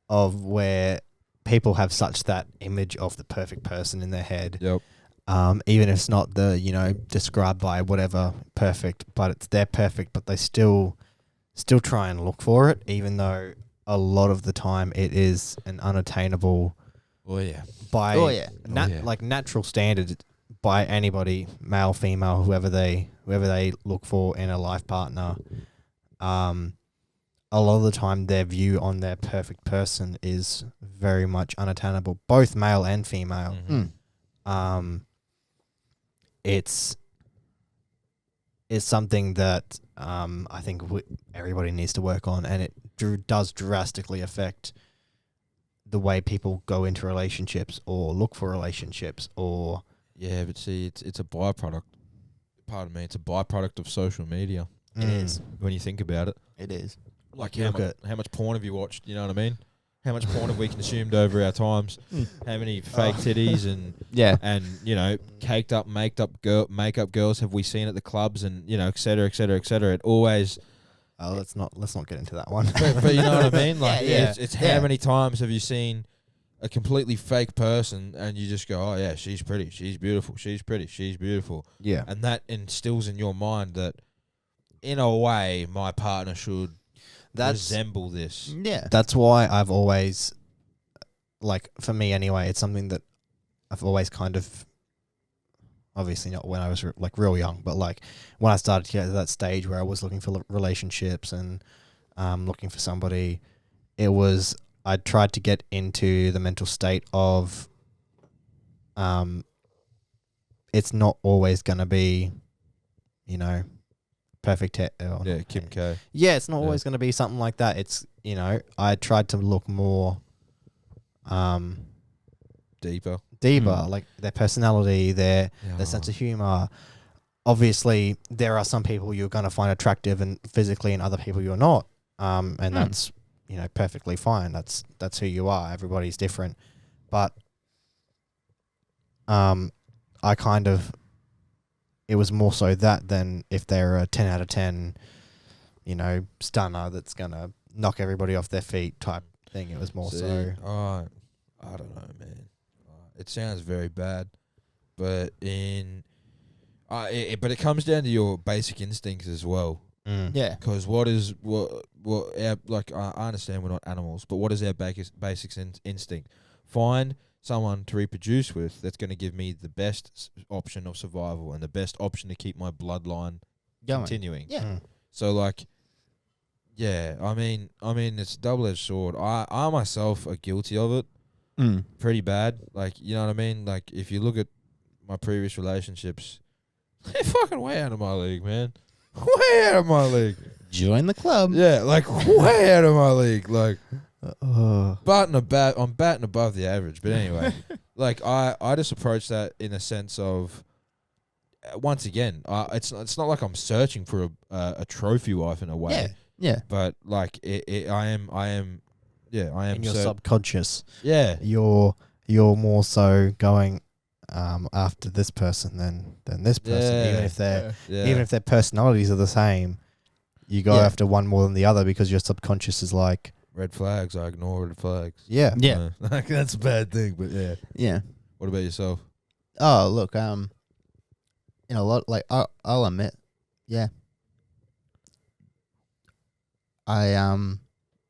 Of where people have such that image of the perfect person in their head. Yep. Even if it's not the, described by whatever perfect, but it's their perfect, but they still try and look for it, even though a lot of the time it is an unattainable Oh yeah. by yeah. like natural standard by anybody, male, female, whoever they look for in a life partner. A lot of the time their view on their perfect person is very much unattainable, both male and female. Mm-hmm. It's something that I think everybody needs to work on, and it does drastically affect the way people go into relationships or look for relationships or... Yeah, but see, it's a byproduct. Pardon me, it's a byproduct of social media. It is. When you think about it. It is. Like how much porn have you watched? You know what I mean? How much porn have we consumed over our times? How many fake titties and caked up, makeup girls have we seen at the clubs and et cetera, et cetera, et cetera? It always. Oh, let's not get into that one. but you know what I mean? Like it's Yeah. how many times have you seen a completely fake person and you just go, oh yeah, she's pretty, she's beautiful, she's pretty, she's beautiful. Yeah. And that instills in your mind that, in a way, my partner should resemble this. Yeah. That's why I've always, like, for me anyway, it's something that I've always kind of, obviously not when I was real young, but like when I started to get to that stage where I was looking for relationships and looking for somebody, I tried to get into the mental state of it's not always going to be, perfect. Kim K. Yeah, it's not always going to be something like that. It's, I tried to look more deeper, like their personality, their sense of humor. Obviously, there are some people you're going to find attractive and physically, and other people you're not. And that's perfectly fine. That's who you are. Everybody's different. But I kind of, it was more so that than if they're a 10 out of 10, you know, stunner that's going to knock everybody off their feet type thing. It was more so. I don't know, man. It sounds very bad, but but it comes down to your basic instincts as well. Yeah. Because I understand we're not animals, but what is our basic instinct? Find someone to reproduce with that's going to give me the best option of survival and the best option to keep my bloodline continuing. Yeah. So like, yeah, I mean, it's a double-edged sword. I myself are guilty of it, pretty bad. Like, you know what I mean? Like, if you look at my previous relationships, they're fucking way out of my league, man. Way out of my league. Join the club. Yeah, like way out of my league. Like, Uh, I'm batting above the average. But anyway, like I just approach that in a sense of, once again, it's not like I'm searching for a trophy wife in a way. Yeah. Yeah. But like I am. in your subconscious, Yeah. you're more so going after this person than this person, Yeah. even if their personalities are the same. You go after one more than the other because your subconscious is like, red flags, I ignore red flags. yeah. Like, that's a bad thing, but yeah. Yeah. What about yourself? Oh, look, in a lot, like, I'll admit, yeah. I,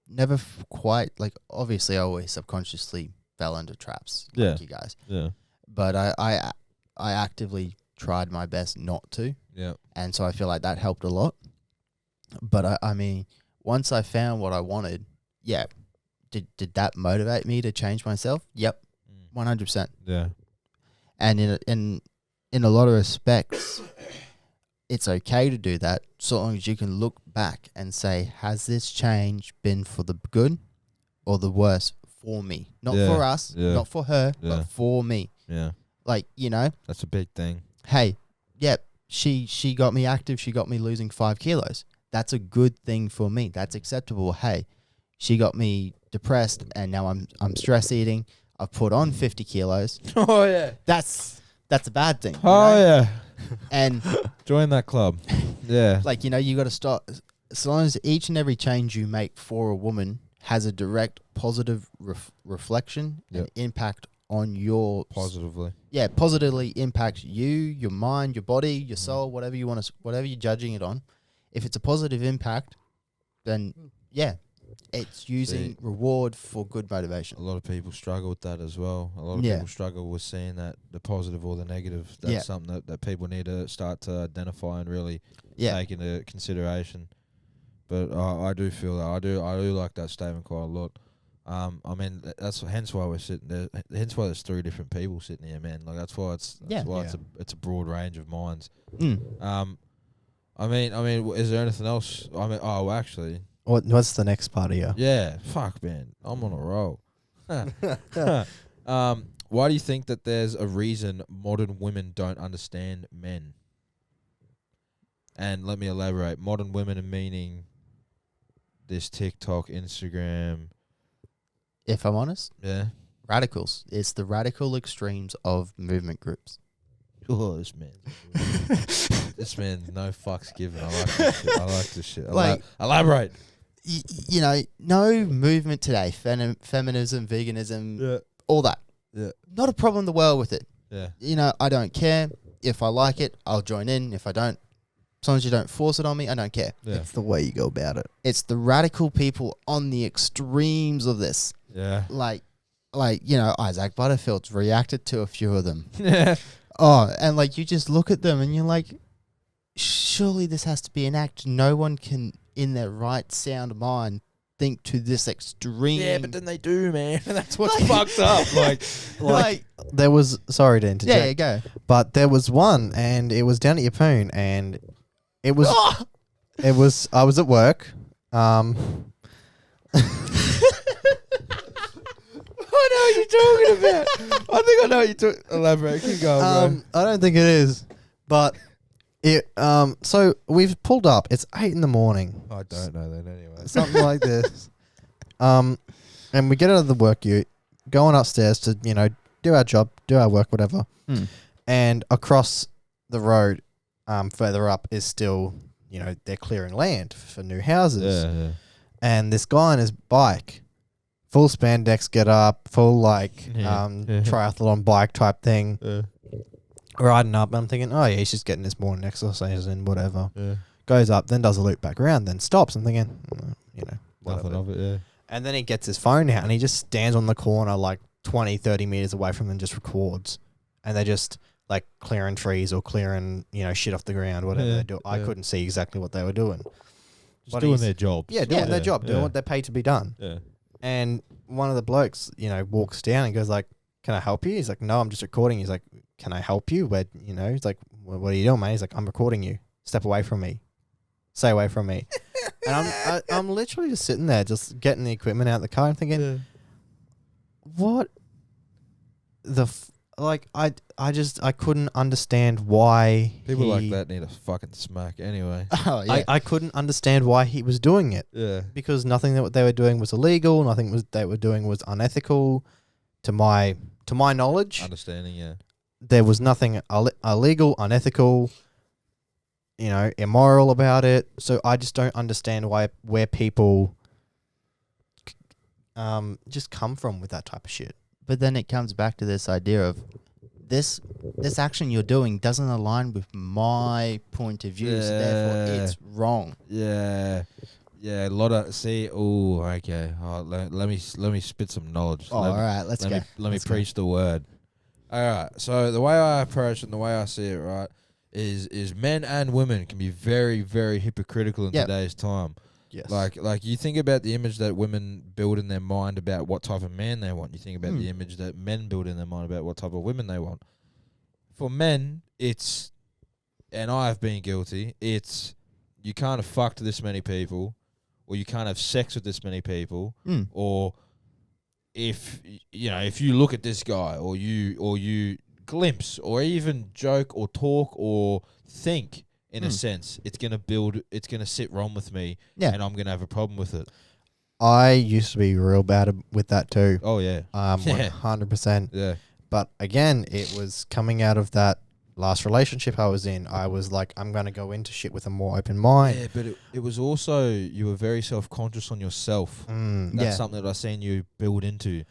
never quite, like, obviously I always subconsciously fell into traps, like you guys. Yeah. But I actively tried my best not to. Yeah. And so I feel like that helped a lot. But I mean, once I found what I wanted, yeah. Did that motivate me to change myself? Yep. 100%. Yeah. And in a lot of respects, it's okay to do that so long as you can look back and say, has this change been for the good or the worse for me? Not for us, not for her, but for me. Yeah. Like, you know. That's a big thing. Hey, yep, she got me active. She got me losing 5 kilos. That's a good thing for me. That's acceptable. Hey, she got me depressed and now I'm stress eating. I've put on 50 kilos. Oh, yeah. That's a bad thing. Oh, know? yeah. And join that club. Yeah. like, you know, you got to start, as long as each and every change you make for a woman has a direct positive reflection and impact on your positively. Yeah, positively impacts you, your mind, your body, your soul, whatever you want to, whatever you're judging it on. If it's a positive impact, then yeah, it's using reward for good motivation. A lot of people struggle with that as well. A lot of people struggle with seeing that the positive or the negative. That's something that people need to start to identify and really take into consideration. But I do feel that. I do like that statement quite a lot. I mean, that's hence why we're sitting there. Hence why there's 3 different people sitting here, man. Like that's why it's a broad range of minds. I mean, is there anything else? I mean, actually, what's the next part of you? Yeah, fuck, man, I'm on a roll. Why do you think that there's a reason modern women don't understand men? And let me elaborate. Modern women meaning this TikTok, Instagram. If I'm honest, radicals. It's the radical extremes of movement groups. Oh, this man. This man, no fucks given. I like this shit. Like, elaborate. You know, no movement today. Feminism, veganism, all that. Yeah. Not a problem in the world with it. Yeah. You know, I don't care. If I like it, I'll join in. If I don't, as long as you don't force it on me, I don't care. Yeah. It's the way you go about it. It's the radical people on the extremes of this. Yeah. Like, you know, Isaac Butterfield's reacted to a few of them. Yeah. Oh, and like you just look at them and you're like, surely this has to be an act. No one can, in their right sound mind, think to this extreme. Yeah, but then they do, man. That's what's fucked up. Like there was, sorry to interject. Yeah, go. But there was one, and it was down at your poon, and it was, it was. I was at work. I know what you're talking about. I think I know what you're talking. Elaborate. Keep going, I don't think it is, but it. So we've pulled up. It's 8 a.m. I don't know that anyway. Something like this. And we get out of the work ute, going upstairs to do our job, do our work, whatever. Hmm. And across the road, further up is still, they're clearing land for new houses. Yeah. And this guy on his bike, full spandex get up, full triathlon bike type thing, riding up. I'm thinking, oh yeah, he's just getting this morning exercise and whatever. Yeah. Goes up, then does a loop back around, then stops. I'm thinking, Nothing of it, yeah. And then he gets his phone out and he just stands on the corner like 20, 30 meters away from them and just records. And they're just like clearing trees or clearing, shit off the ground, whatever they do. I couldn't see exactly what they were doing. Just doing their job. Yeah, doing their job, doing what they're paid to be done. Yeah. And one of the blokes, walks down and goes like, can I help you? He's like, no, I'm just recording. He's like, can I help you? He's like, what are you doing, mate? He's like, I'm recording you. Step away from me. Stay away from me. And I'm literally just sitting there, just getting the equipment out of the car and thinking, what the I couldn't understand why People like that need a fucking smack anyway. Oh yeah. I couldn't understand why he was doing it. Yeah. Because nothing that they were doing was illegal, nothing they were doing was unethical to my knowledge. Understanding, yeah. There was nothing illegal, unethical, immoral about it. So I just don't understand where people just come from with that type of shit. But then it comes back to this idea of this action you're doing doesn't align with my point of view, so therefore it's wrong. Yeah. Yeah, a lot of okay. Oh, let me spit some knowledge. Oh, all right, let's go. Let me preach the word. All right. So the way I approach and the way I see it, right, is men and women can be very, very hypocritical in today's time. Yes. Like you think about the image that women build in their mind about what type of man they want. You think about the image that men build in their mind about what type of women they want. For men, it's, and I have been guilty, it's you can't have fucked this many people, or you can't have sex with this many people, or if you look at this guy, or you glimpse, or even joke or talk or think, in a sense, it's gonna sit wrong with me, and I'm gonna have a problem with it. I used to be real bad with that too. Oh yeah, 100%. Yeah. But again, it was coming out of that last relationship I was in. I was like, I'm gonna go into shit with a more open mind. Yeah, but it was also, you were very self-conscious on yourself. That's something that I seen you build into.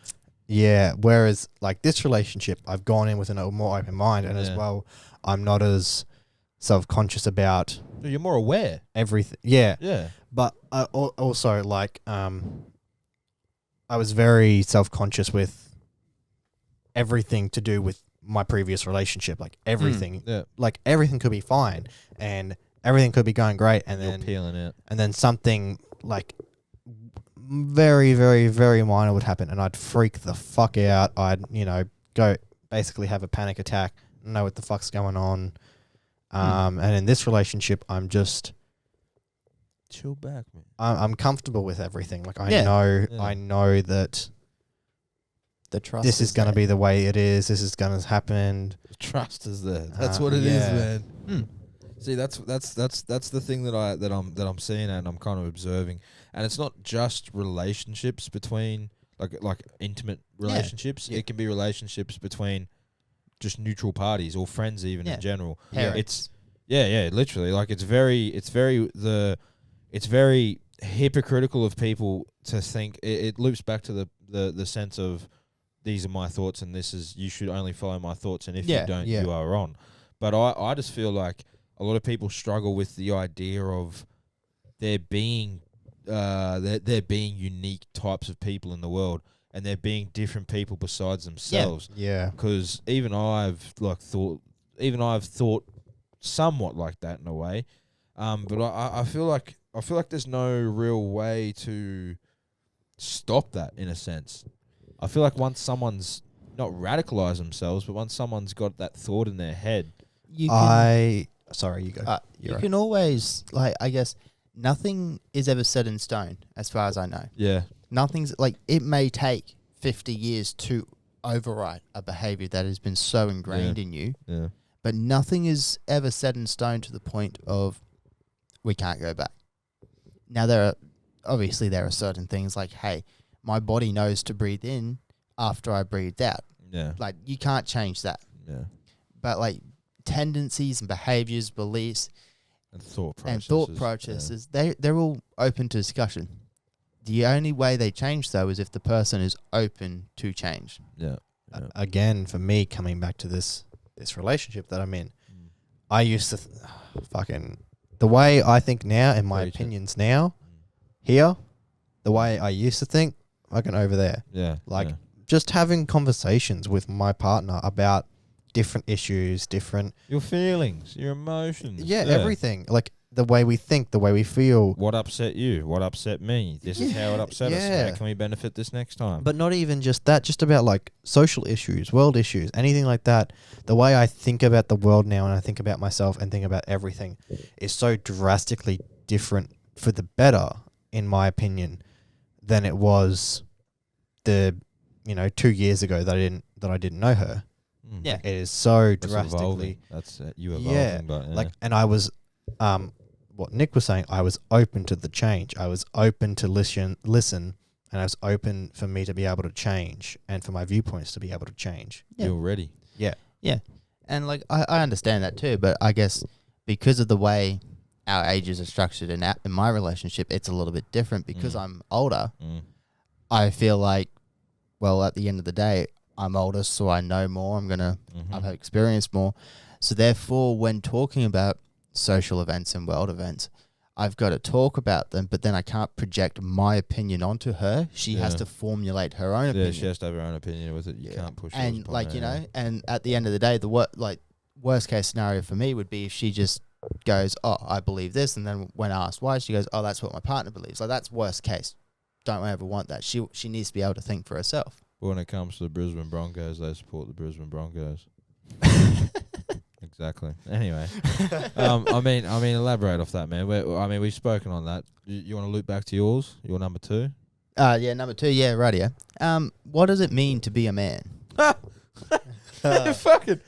Yeah. Whereas like this relationship, I've gone in with a more open mind, and as well, I'm not as self-conscious about. You're more aware. Everything. Yeah. Yeah. But also like I was very self-conscious with everything to do with my previous relationship. Like everything. Like everything could be fine and everything could be going great, and then peeling it. And then something like very, very, very minor would happen and I'd freak the fuck out. I'd, go basically have a panic attack, know what the fuck's going on. And in this relationship, I'm just chill back, man. I'm comfortable with everything. Like I know that The trust. this is going to be the way it is. This is going to happen. Trust is there. That's what it is, man. See, that's the thing that I'm seeing and I'm kind of observing, and it's not just relationships between like intimate relationships. It can be relationships between just neutral parties or friends, even in general. Parents. It's literally, like it's very hypocritical of people to think it loops back to the sense of, these are my thoughts and this is, you should only follow my thoughts, and if you don't, you are wrong. But I just feel like a lot of people struggle with the idea of there being unique types of people in the world, and there being different people besides themselves. Yeah. Because even I've thought somewhat like that in a way. But I feel like there's no real way to stop that, in a sense. I feel like once someone's not radicalized themselves, but once someone's got that thought in their head, Sorry, you go. You can always, like, I guess, nothing is ever set in stone, as far as I know. yeah, Nothing's, like, it may take 50 years to overwrite a behavior that has been so ingrained in you, but nothing is ever set in stone to the point of we can't go back. Now, there are certain things like, hey, my body knows to breathe in after I breathed out. Yeah. Like, you can't change that. Yeah. But, like, tendencies and behaviors, beliefs, And thought and processes. thought processes, they're all open to discussion. The only way they change, though, is if the person is open to change. Yeah. Yeah. Again, for me, coming back to this relationship that I'm in, I used to fucking the way I think now, and my Preach it. opinions now, here, the way I used to think, fucking over there. Yeah. Like, yeah. just having conversations with my partner about different issues, different, Your feelings, your emotions. everything. Like, the way we think, the way we feel. What upset you? What upset me? This is how it upset us. Yeah. How can we benefit this next time? But not even just that, just about like social issues, world issues, anything like that. The way I think about the world now and I think about myself and think about everything is so drastically different for the better, in my opinion, than it was 2 years ago that I didn't know her. Mm. Yeah. It is so That's drastically. evolving. That's you evolving. Yeah, But like, and I was, what Nick was saying, I was open to the change. I was open to listen, and I was open for me to be able to change and for my viewpoints to be able to change. you're ready. Yeah. And, like, I understand that too, but I guess because of the way our ages are structured in my relationship, it's a little bit different because I'm older. Mm. I feel like, well, at the end of the day, I'm older, so I know more. I've experienced more. So therefore, when talking about social events and world events, I've got to talk about them, but then I can't project my opinion onto her. She has Yeah. to formulate her own Yeah, opinion. she has to have her own opinion with it. You can't push yours And, upon like, her, and at the end of the day, the worst case scenario for me would be if she just goes, oh, I believe this, and then when asked why, she goes, oh, that's what my partner believes. Like, that's worst case. Don't ever want that. She needs to be able to think for herself. But when it comes to the Brisbane Broncos, they support the Brisbane Broncos. Exactly. Anyway, I mean, elaborate off that, man. We've spoken on that. You want to loop back to yours? Your number 2? Yeah, number 2, yeah, right here. What does it mean to be a man? Fucking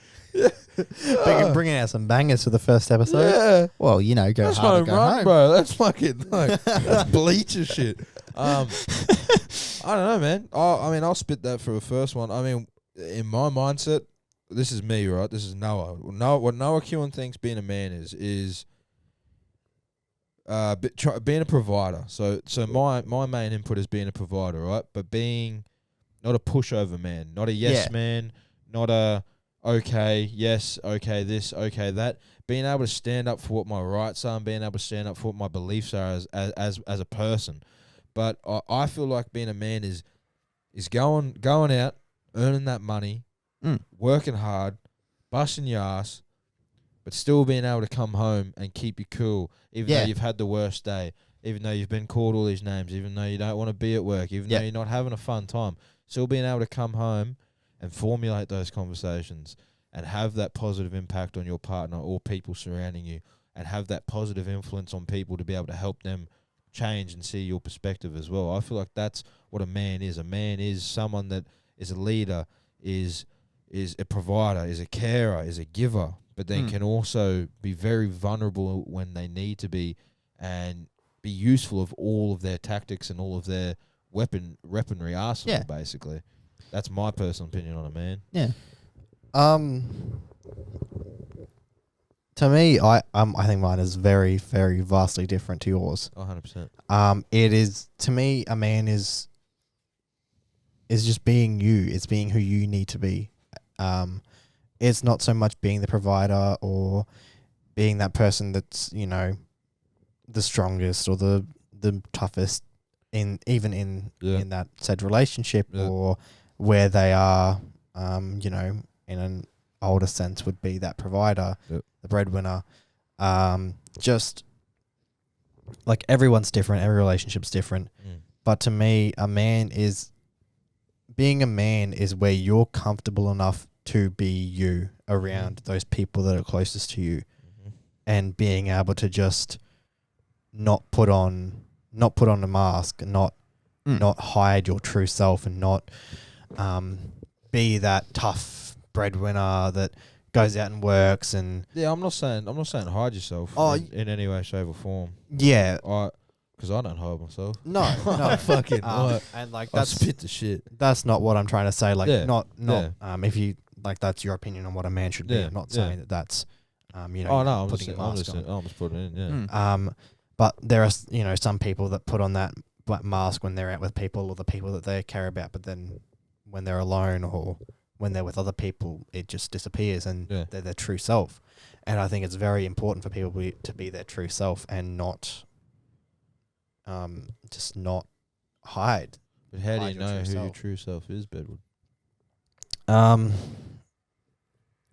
Bringing out some bangers for the first episode. yeah. Well, go That's hard or home go run, home. bro. That's fucking that's bleacher shit. I don't know, man. I'll spit that for the first one. I mean, in my mindset, this is me, right? This is Noah. What Noah Keune thinks being a man is being a provider. So my main input is being a provider, right? But being not a pushover man, not a yes man, not a okay, yes, okay, this, okay, that. Being able to stand up for what my rights are and being able to stand up for what my beliefs are as a person. But I feel like being a man is going out, earning that money, working hard, busting your ass, but still being able to come home and keep you cool, even though you've had the worst day, even though you've been called all these names, even though you don't want to be at work, even though you're not having a fun time, still being able to come home and formulate those conversations and have that positive impact on your partner or people surrounding you and have that positive influence on people to be able to help them change and see your perspective as well. I feel like that's what a man is. A man is someone that is a leader, is a provider, is a carer, is a giver, but then can also be very vulnerable when they need to be and be useful of all of their tactics and all of their weaponry arsenal, basically. That's my personal opinion on a man. Yeah. To me, I think mine is very, very vastly different to yours. 100%. It is, to me, a man is just being you. It's being who you need to be. It's not so much being the provider or being that person that's, the strongest or the toughest in that said relationship or where they are, in an older sense would be that provider, the breadwinner. Just like everyone's different, every relationship's different. But to me, being a man is where you're comfortable enough to be you around those people that are closest to you, and being able to just not put on a mask, not hide your true self, and not be that tough breadwinner that goes out and works and I'm not saying hide yourself in any way, shape or form. Yeah. Because Because I don't hold myself. No, I fucking what? and like I that's spit the shit. that's not what I'm trying to say. Like Yeah, not yeah. if you like that's your opinion on what a man should be. Yeah, I'm not yeah. saying that that's you know Oh no, I'm putting just, a mask on. I'm just putting it in. Yeah. But there are some people that put on that black mask when they're out with people or the people that they care about, but then when they're alone or when they're with other people, it just disappears and they're their true self. And I think it's very important for people to be their true self and not just not hide. But how do Hide you your know true who your self. true self is, Bedward?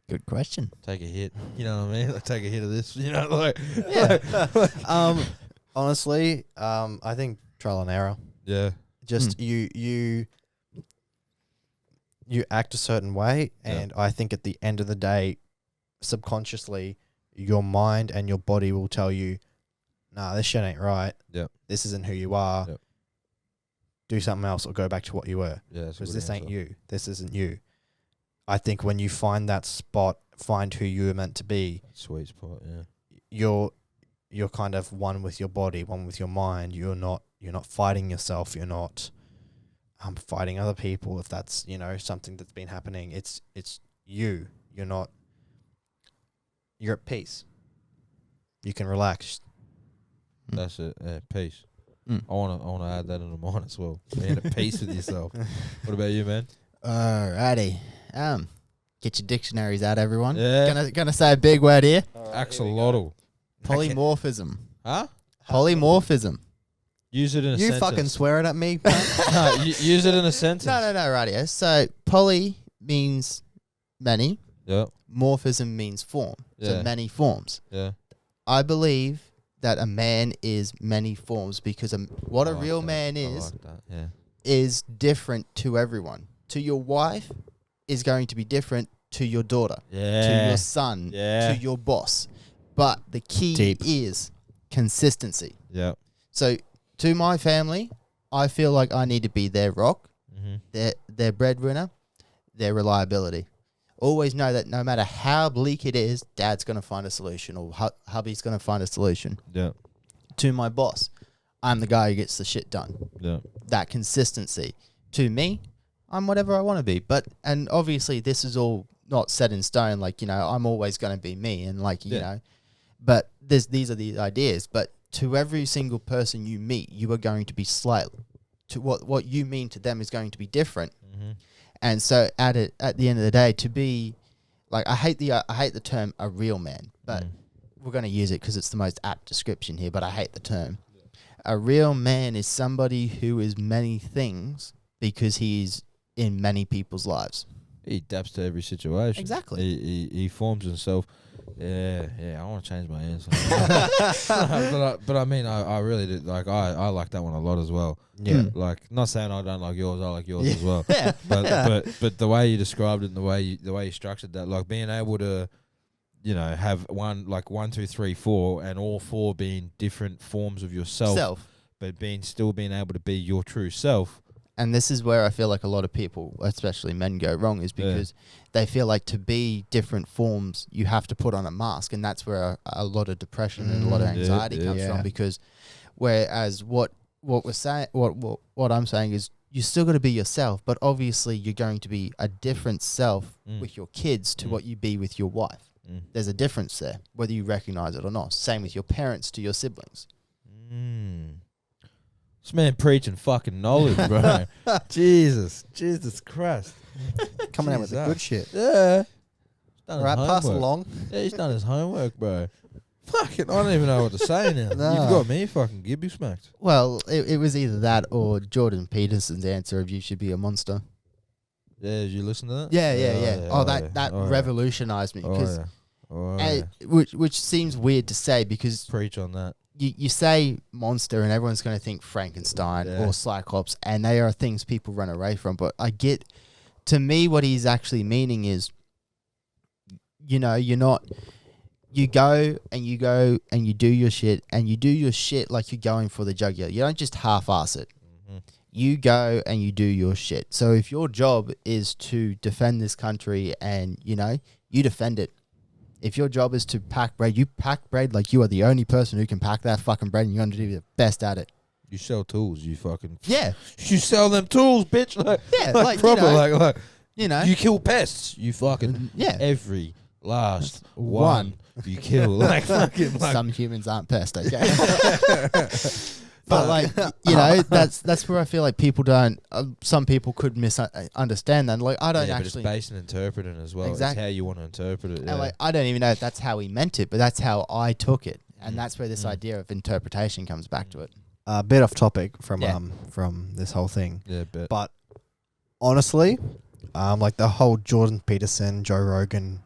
Good question. Take a hit. You know what I mean? Like, take a hit of this. You know, like Honestly, I think trial and error. yeah, Just you act a certain way, and I think at the end of the day, subconsciously, your mind and your body will tell you, "Nah, this shit ain't right. Yep. This isn't who you are. Yep. Do something else or go back to what you were, yeah. that's a because good this ain't answer. you. This isn't you." I think when you find that spot, find who you are meant to be, Sweet spot. Yeah. you're kind of one with your body, one with your mind. You're not fighting yourself. You're not fighting other people. If that's something that's been happening, it's you. You're at peace. You can relax. That's it. Yeah, peace. Mm. I wanna add that into mine as well. Being at peace with yourself. What about you, man? Alrighty. Get your dictionaries out, everyone. Yeah. Gonna say a big word here. Axolotl. Polymorphism. Huh? Polymorphism. Use it in a You sentence. fucking swearing at me? No, use it in a sentence. No, rightio. So poly means many. Yeah. Morphism means form. Yeah. So many forms. Yeah. I believe that a man is many forms because what I a like real that. man I is like that. Yeah. is different to everyone. To your wife is going to be different to your daughter, to Yeah. your son, Yeah. to your boss. But the key Deep. is consistency. Yeah. So to my family, I feel like I need to be their rock, Mm-hmm. their breadwinner, their reliability. Always know that no matter how bleak it is, Dad's going to find a solution or hubby's going to find a solution. Yeah. To my boss, I'm the guy who gets the shit done. Yeah. That consistency. To me, I'm whatever I want to be. And obviously this is all not set in stone. Like, I'm always going to be me and but these are the ideas. But to every single person you meet, you are going to be slightly, to what you mean to them is going to be different. Mm-hmm. And so at the end of the day, to be like, I hate the term a real man, but we're going to use it because it's the most apt description here, but I hate the term. A real man is somebody who is many things because he's in many people's lives. He adapts to every situation. Exactly. He forms himself. Yeah. I want to change my answer. but I mean, I really do. Like, I like that one a lot as well. Yeah. Like, not saying I don't like yours. I like yours as well. Yeah. But the way you described it and the way you structured that, like being able to, have one, two, three, four, and all four being different forms of yourself, but still being able to be your true self. And this is where I feel like a lot of people, especially men, go wrong, is because they feel like to be different forms, you have to put on a mask. And that's where a lot of depression and a lot of anxiety comes from. Because whereas what we're saying, what I'm saying is you still got to be yourself, but obviously you're going to be a different self with your kids to what you be with your wife. There's a difference there, whether you recognize it or not. Same with your parents to your siblings. This man preaching fucking knowledge, bro. Jesus Christ. Coming out with the good shit. Yeah. All right, pass along. Yeah, he's done his homework, bro. Fucking, I don't even know what to say now. No. You've got me fucking gibby smacked. Well, it was either that or Jordan Peterson's answer of you should be a monster. Yeah, did you listen to that? Yeah. Oh, that Oh, yeah. revolutionized me because Oh, yeah. which seems weird to say because Preach on that. you say monster and everyone's going to think Frankenstein or Cyclops, and they are things people run away from. But to me, what he's actually meaning is, you're not. You go and you do your shit, and you do your shit like you're going for the jugular. You don't just half-ass it. You go and you do your shit. So if your job is to defend this country and, you defend it. If your job is to pack bread, you pack bread like you are the only person who can pack that fucking bread, and you're going to do your best at it. You sell tools, you fucking... Yeah. You sell them tools, bitch. Like, Yeah, like like, proper, you know, you kill pests. You fucking... Yeah. Every last That's one you kill. Like, fucking... Like, some humans aren't pests, okay? But like, you know, that's where I feel like people don't. Some people could misunderstand that. Like, I don't yeah, actually. but it's based on interpreting as well. Exactly. It's how you want to interpret it. Yeah. And like, I don't even know if that's how he meant it, but that's how I took it, and Mm. that's where this Mm. idea of interpretation comes back to it. A bit off topic from Yeah. from this whole thing, Yeah, but but honestly, like the whole Jordan Peterson, Joe Rogan,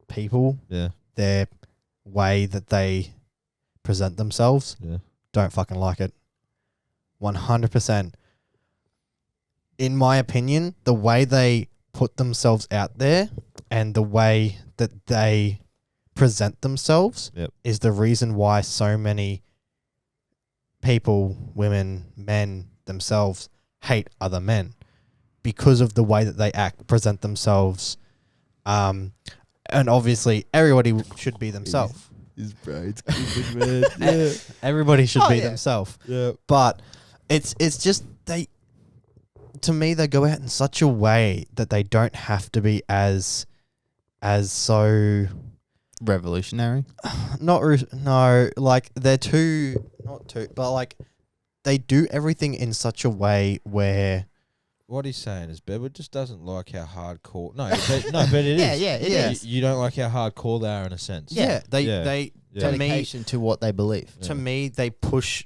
people, yeah, their way that they present themselves, yeah, don't fucking like it. 100%. In my opinion, the way they put themselves out there and the way that they present themselves Yep. is the reason why so many people, women, men themselves hate other men, because of the way that they act, present themselves. And obviously everybody should be themselves. his brain's stupid, man. Yeah, Everybody should Oh, be yeah. themselves. yeah. But it's just to me they go out in such a way that they don't have to be as so Revolutionary. no, like they're not too, but like they do everything in such a way where What he's saying is Bedward just doesn't like how hardcore. No, but it is. Yeah, it is. You don't like how hardcore they are in a sense. Yeah. they Yeah. they Yeah. to me Dedication to what they believe. to me they push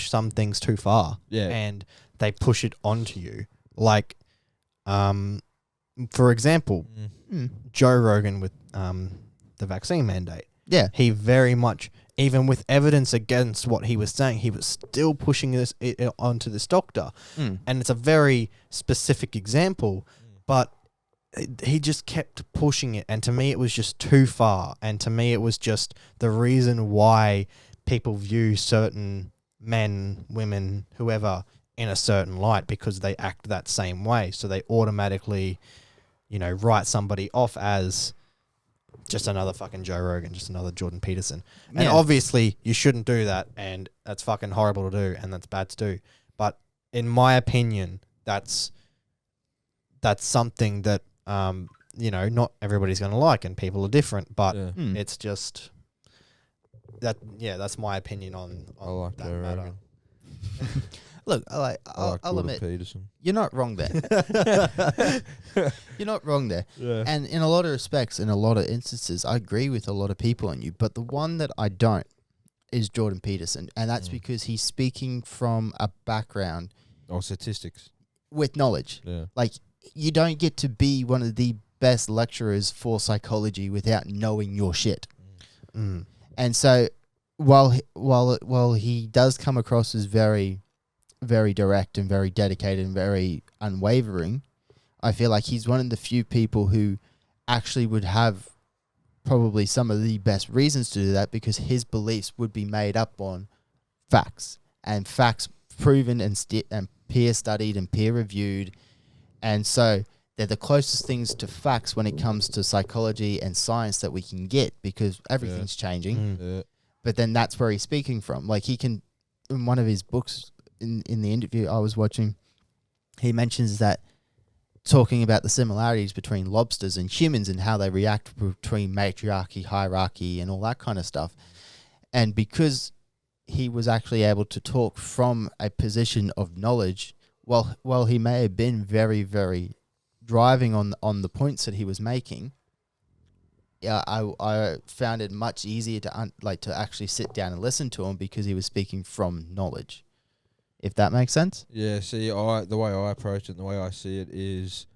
some things too far. Yeah. And they push it onto you. Like for example, Mm. Joe Rogan with the vaccine mandate. Yeah. He very much, even with evidence against what he was saying, he was still pushing it onto this doctor. Mm. And it's a very specific example, but he just kept pushing it. And to me, it was just too far. And to me, it was just the reason why people view certain men, women, whoever, in a certain light, because they act that same way. So they automatically, write somebody off as just another fucking Joe Rogan, just another Jordan Peterson. And Yeah. obviously you shouldn't do that, and that's fucking horrible to do, and that's bad to do. But in my opinion, that's something that not everybody's going to like, and people are different, but Yeah. Mm. it's just that's my opinion on I like that Joe matter. Rogan. Look, I like I'll Jordan admit, Peterson. you're not wrong there. You're not wrong there. Yeah. And in a lot of respects, in a lot of instances, I agree with a lot of people on you. But the one that I don't is Jordan Peterson. And that's because he's speaking from a background Oh, statistics. with knowledge. Yeah. Like, you don't get to be one of the best lecturers for psychology without knowing your shit. Mm. And so while he does come across as very, very direct and very dedicated and very unwavering, I feel like he's one of the few people who actually would have probably some of the best reasons to do that, because his beliefs would be made up on facts, and facts proven and peer studied and peer reviewed. And so they're the closest things to facts when it comes to psychology and science that we can get, because everything's changing. Mm. Yeah. But then that's where he's speaking from. Like, he can, in one of his books, in the interview I was watching, he mentions that, talking about the similarities between lobsters and humans and how they react between matriarchy, hierarchy, and all that kind of stuff. And because he was actually able to talk from a position of knowledge, while he may have been very, very driving on the points that he was making, yeah, I found it much easier to actually sit down and listen to him, because he was speaking from knowledge. If that makes sense. Yeah, see, the way I approach it and the way I see it is,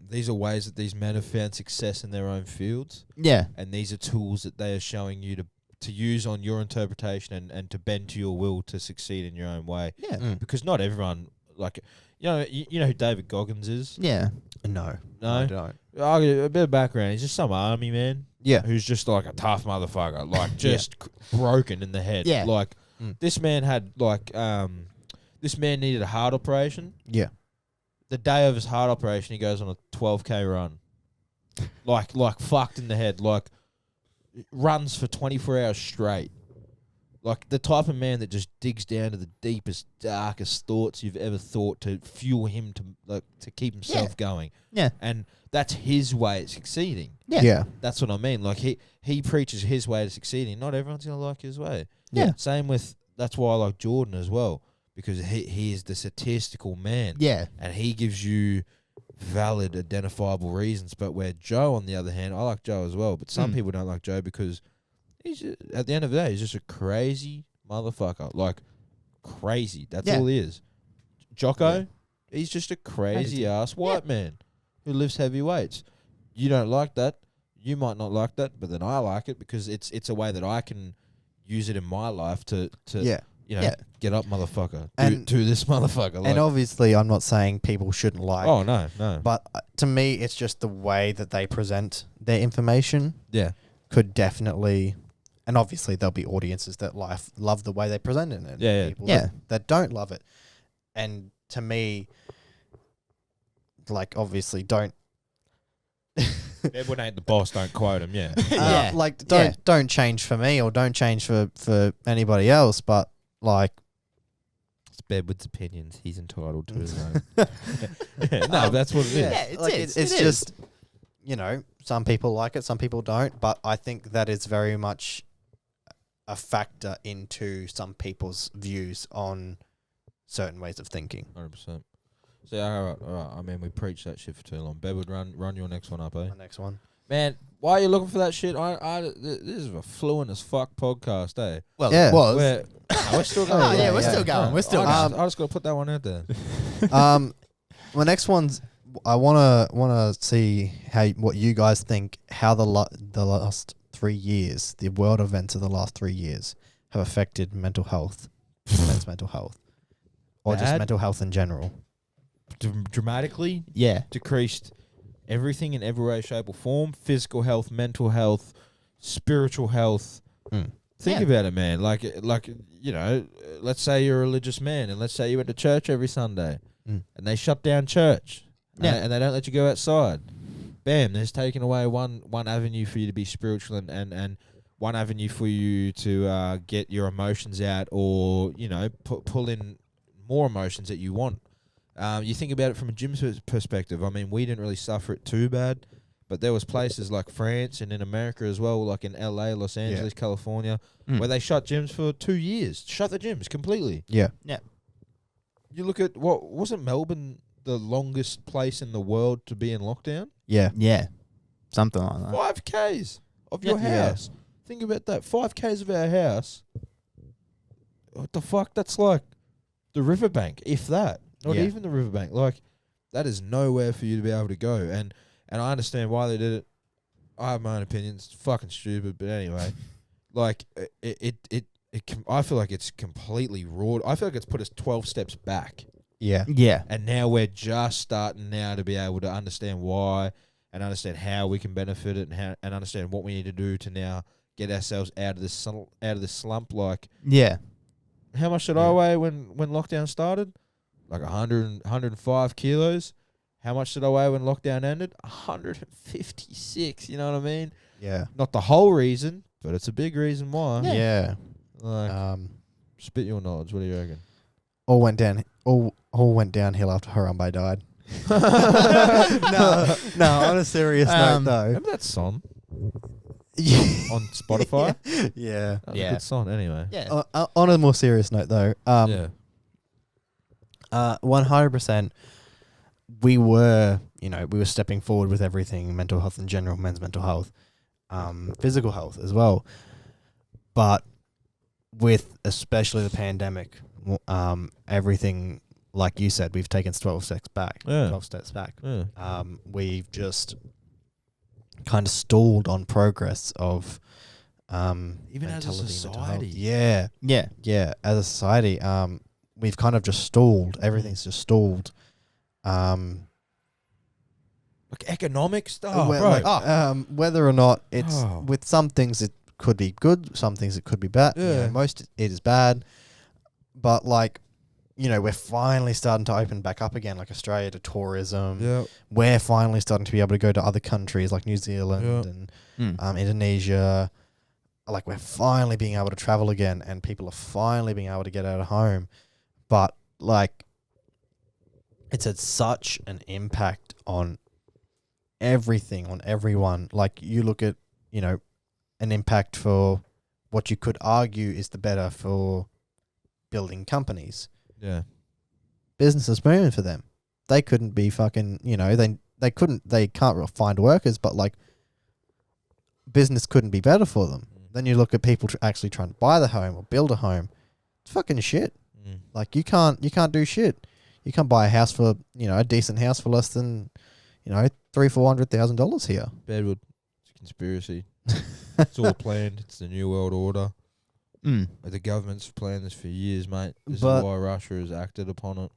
these are ways that these men have found success in their own fields, Yeah. and these are tools that they are showing you to use on your interpretation and to bend to your will to succeed in your own way. Yeah. Mm. Because not everyone, like, you know who David Goggins is? Yeah. No, No? I don't. I'll give you a bit of background. He's just some army man Yeah. who's just like a tough motherfucker, like just broken in the head. Yeah. Like, Mm. this man had this man needed a heart operation. Yeah. The day of his heart operation, he goes on a 12K run. Like fucked in the head. Like, runs for 24 hours straight. Like the type of man that just digs down to the deepest, darkest thoughts you've ever thought to fuel him to keep himself going. Yeah. And that's his way of succeeding. Yeah. That's what I mean. Like he preaches his way to succeeding. Not everyone's gonna like his way. Yeah. Same with, that's why I like Jordan as well, because he is the statistical man. Yeah. And he gives you valid, identifiable reasons. But where Joe, on the other hand, I like Joe as well, but some people don't like Joe because he's just, at the end of the day, he's just a crazy motherfucker. Like, crazy. That's all he is. Jocko, he's just a crazy ass white man who lifts heavy weights. You don't like that. You might not like that, but then I like it because it's a way that I can use it in my life to get up, motherfucker. Do this, motherfucker. Like, And obviously, I'm not saying people shouldn't like. oh, no. But to me, it's just the way that they present their information Yeah. could definitely, and obviously there'll be audiences that love the way they present it, and Yeah, yeah. people that don't love it. And to me, like, obviously don't. Bedward ain't the boss, don't quote him, Like don't change for me or don't change for anybody else, but like It's Bedward's opinions. He's entitled to his own. No, that's what it is. Yeah, it's just, you know, some people like it, some people don't, but I think that is very much a factor into some people's views on certain ways of thinking. 100%. So, all right. I mean, we preached that shit for too long. Bedward, run your next one up, eh? The next one. Man, why are you looking for that shit? This is a fluent as fuck podcast, eh? Well, Yeah. it was. We're still going. Oh, yeah, we're yeah. still going. We're still I going. just got to put that one out there. My next one's, I wanna see what you guys think, how the last 3 years, the world events of the last 3 years have affected mental health, men's mental health, or just Bad? mental health in general. Dramatically Yeah. decreased everything in every way, shape, or form: physical health, mental health, spiritual health. Think about it, man. Like you know, let's say you're a religious man, and let's say you went to church every Sunday, and they shut down church, and they don't let you go outside. Bam! There's taken away one avenue for you to be spiritual, and one avenue for you to get your emotions out, or you know, pull in more emotions that you want. You think about it from a gym's perspective. I mean, we didn't really suffer it too bad, but there was places like France and in America as well, like in LA, Los Angeles, California, where they shut gyms for 2 years. Shut the gyms completely. Yeah. Yeah. You look at, wasn't Melbourne the longest place in the world to be in lockdown? Yeah. Yeah. Something like that. 5 Ks of your Yeah. house. Think about that. 5 Ks of our house. What the fuck? That's like the riverbank, if that. Not even the riverbank. Like, that is nowhere for you to be able to go. And I understand why they did it. I have my own opinions. It's fucking stupid, but anyway, like I feel like it's completely raw. I feel like it's put us 12 steps back. Yeah. Yeah. And now we're just starting now to be able to understand why and understand how we can benefit it and understand what we need to do to now get ourselves out of this slump. Like, Yeah. how much did I weigh when lockdown started? Like 105 kilos. How much did I weigh when lockdown ended? 156. You know what I mean? Yeah. Not the whole reason, but it's a big reason why. Yeah. Like, spit your knowledge. What do you reckon? All went downhill after Harambe died. No, on a serious note though. Remember that song Yeah. on Spotify? Yeah. That was a good song anyway. Yeah. On a more serious note though, Yeah. 100%, we were stepping forward with everything, mental health in general, men's mental health, physical health as well. But with especially the pandemic, everything, like you said, we've taken 12 steps back. Yeah. 12 steps back. Yeah. We've just kind of stalled on progress of Even as a mentality, mental health. society. Yeah. Yeah. Yeah, as a society, we've kind of just stalled. Everything's just stalled. Like economic stuff. Whether or not it's Oh. with some things it could be good, some things it could be bad. Yeah. Most it is bad, but like, we're finally starting to open back up again, like Australia, to tourism. Yeah. We're finally starting to be able to go to other countries like New Zealand and Indonesia. like we're finally being able to travel again, and people are finally being able to get out of home, but like it's had such an impact on everything, on everyone. Like you look at, you know, an impact for what you could argue is the better for building companies. Yeah. Business is booming for them. They couldn't be fucking, you know, they can't find workers, but like business couldn't be better for them. Then you look at people actually trying to buy the home or build a home. It's fucking shit. Like you can't do shit. You can't buy a house for, you know, a decent house for less than, you know, $300,000-$400,000 here. Bedward. It's a conspiracy. It's all planned. It's the New World Order. The government's planned this for years, mate. This is why Russia has acted upon it.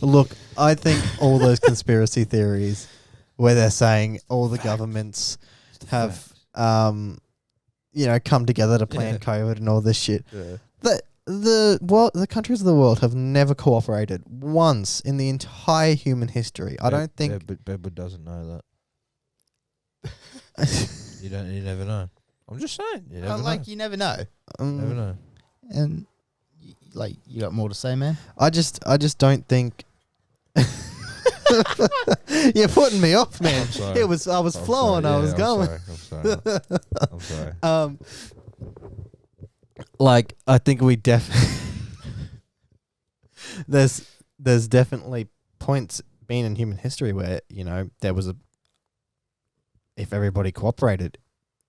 Look, I think all those conspiracy theories where they're saying all the governments have, you know, come together to plan COVID and all this shit. Yeah. The countries of the world have never cooperated once in the entire human history. I don't think. Yeah, but Bedward doesn't know that. You never know. I'm just saying. You never know. Like, you never know. Never know. And, like, you got more to say, man? I just don't think. You're putting me off, man. I'm sorry. I was flowing. Sorry. I was going. I'm sorry. I'm sorry. Like I think we there's definitely points being in human history where, you know, there was if everybody cooperated,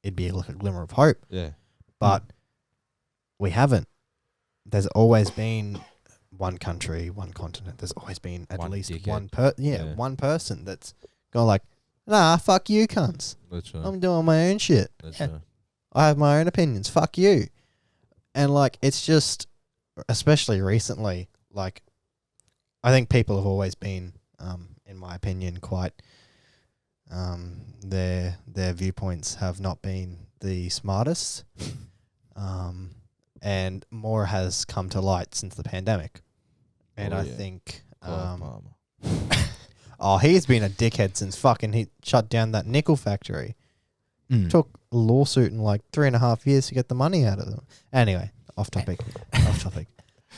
it'd be like a glimmer of hope. Yeah. But we haven't. There's always been one country, one continent. There's always been at One least dickhead. one person that's gone like, nah, fuck you cunts. That's right. I'm doing my own shit. That's right. I have my own opinions. Fuck you. And like, it's just, especially recently, like, I think people have always been, in my opinion, quite, their viewpoints have not been the smartest. And more has come to light since the pandemic. And I think, he's been a dickhead since fucking he shut down that nickel factory. Took a lawsuit in like 3.5 years to get the money out of them. Anyway, off topic.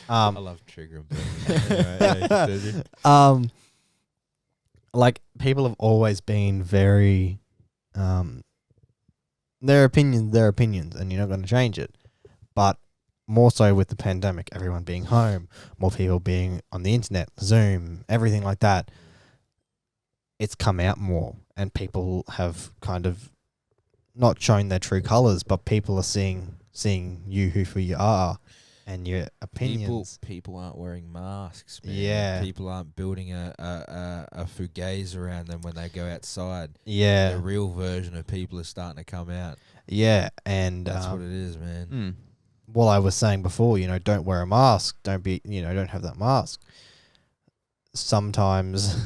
I love triggering. Anyway, like people have always been very, their opinions, and you're not going to change it. But more so with the pandemic, everyone being home, more people being on the internet, Zoom, everything like that. It's come out more, and people have kind of not shown their true colors, but people are seeing you who you are and your opinions. People aren't wearing masks, man. Yeah. People aren't building a fugaze around them when they go outside. Yeah. The real version of people is starting to come out. Yeah, and That's what it is, man. Well, I was saying before, you know, don't wear a mask. Don't have that mask. Sometimes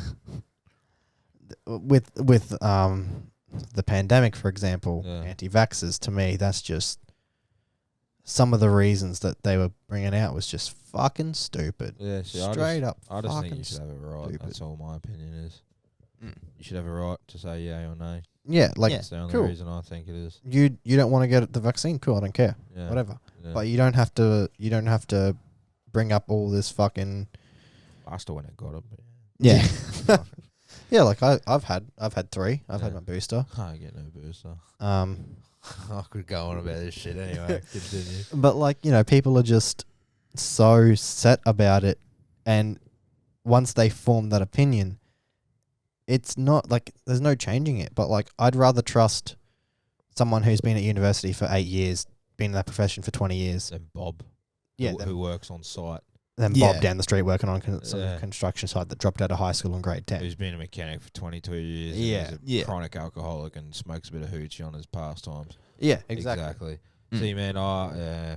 with the pandemic, for example, anti-vaxxers, to me, that's just some of the reasons that they were bringing out was just fucking stupid. Yeah, see, Straight up. I just think fucking you should have it right. stupid. That's all my opinion is. You should have a right to say yay or nay. Yeah, like That's the only cool. reason I think it is. You don't want to get the vaccine, cool, I don't care. Yeah. Whatever. Yeah. But you don't have to bring up all this fucking I still went and got it. Yeah. Yeah, like I've had 3. I've had my booster. I get no booster. I could go on about this shit anyway. Continue. But like, you know, people are just so set about it, and once they form that opinion, it's not like there's no changing it. But like, I'd rather trust someone who's been at university for 8 years, been in that profession for 20 years. And Bob, Yeah, who works on site, then Yeah. Bob down the street working on some Yeah. construction site that dropped out of high school in grade 10. who's been a mechanic for 22 years. Yeah. And is a Yeah. chronic alcoholic and smokes a bit of hoochie on his pastimes. Yeah, exactly. See, man, I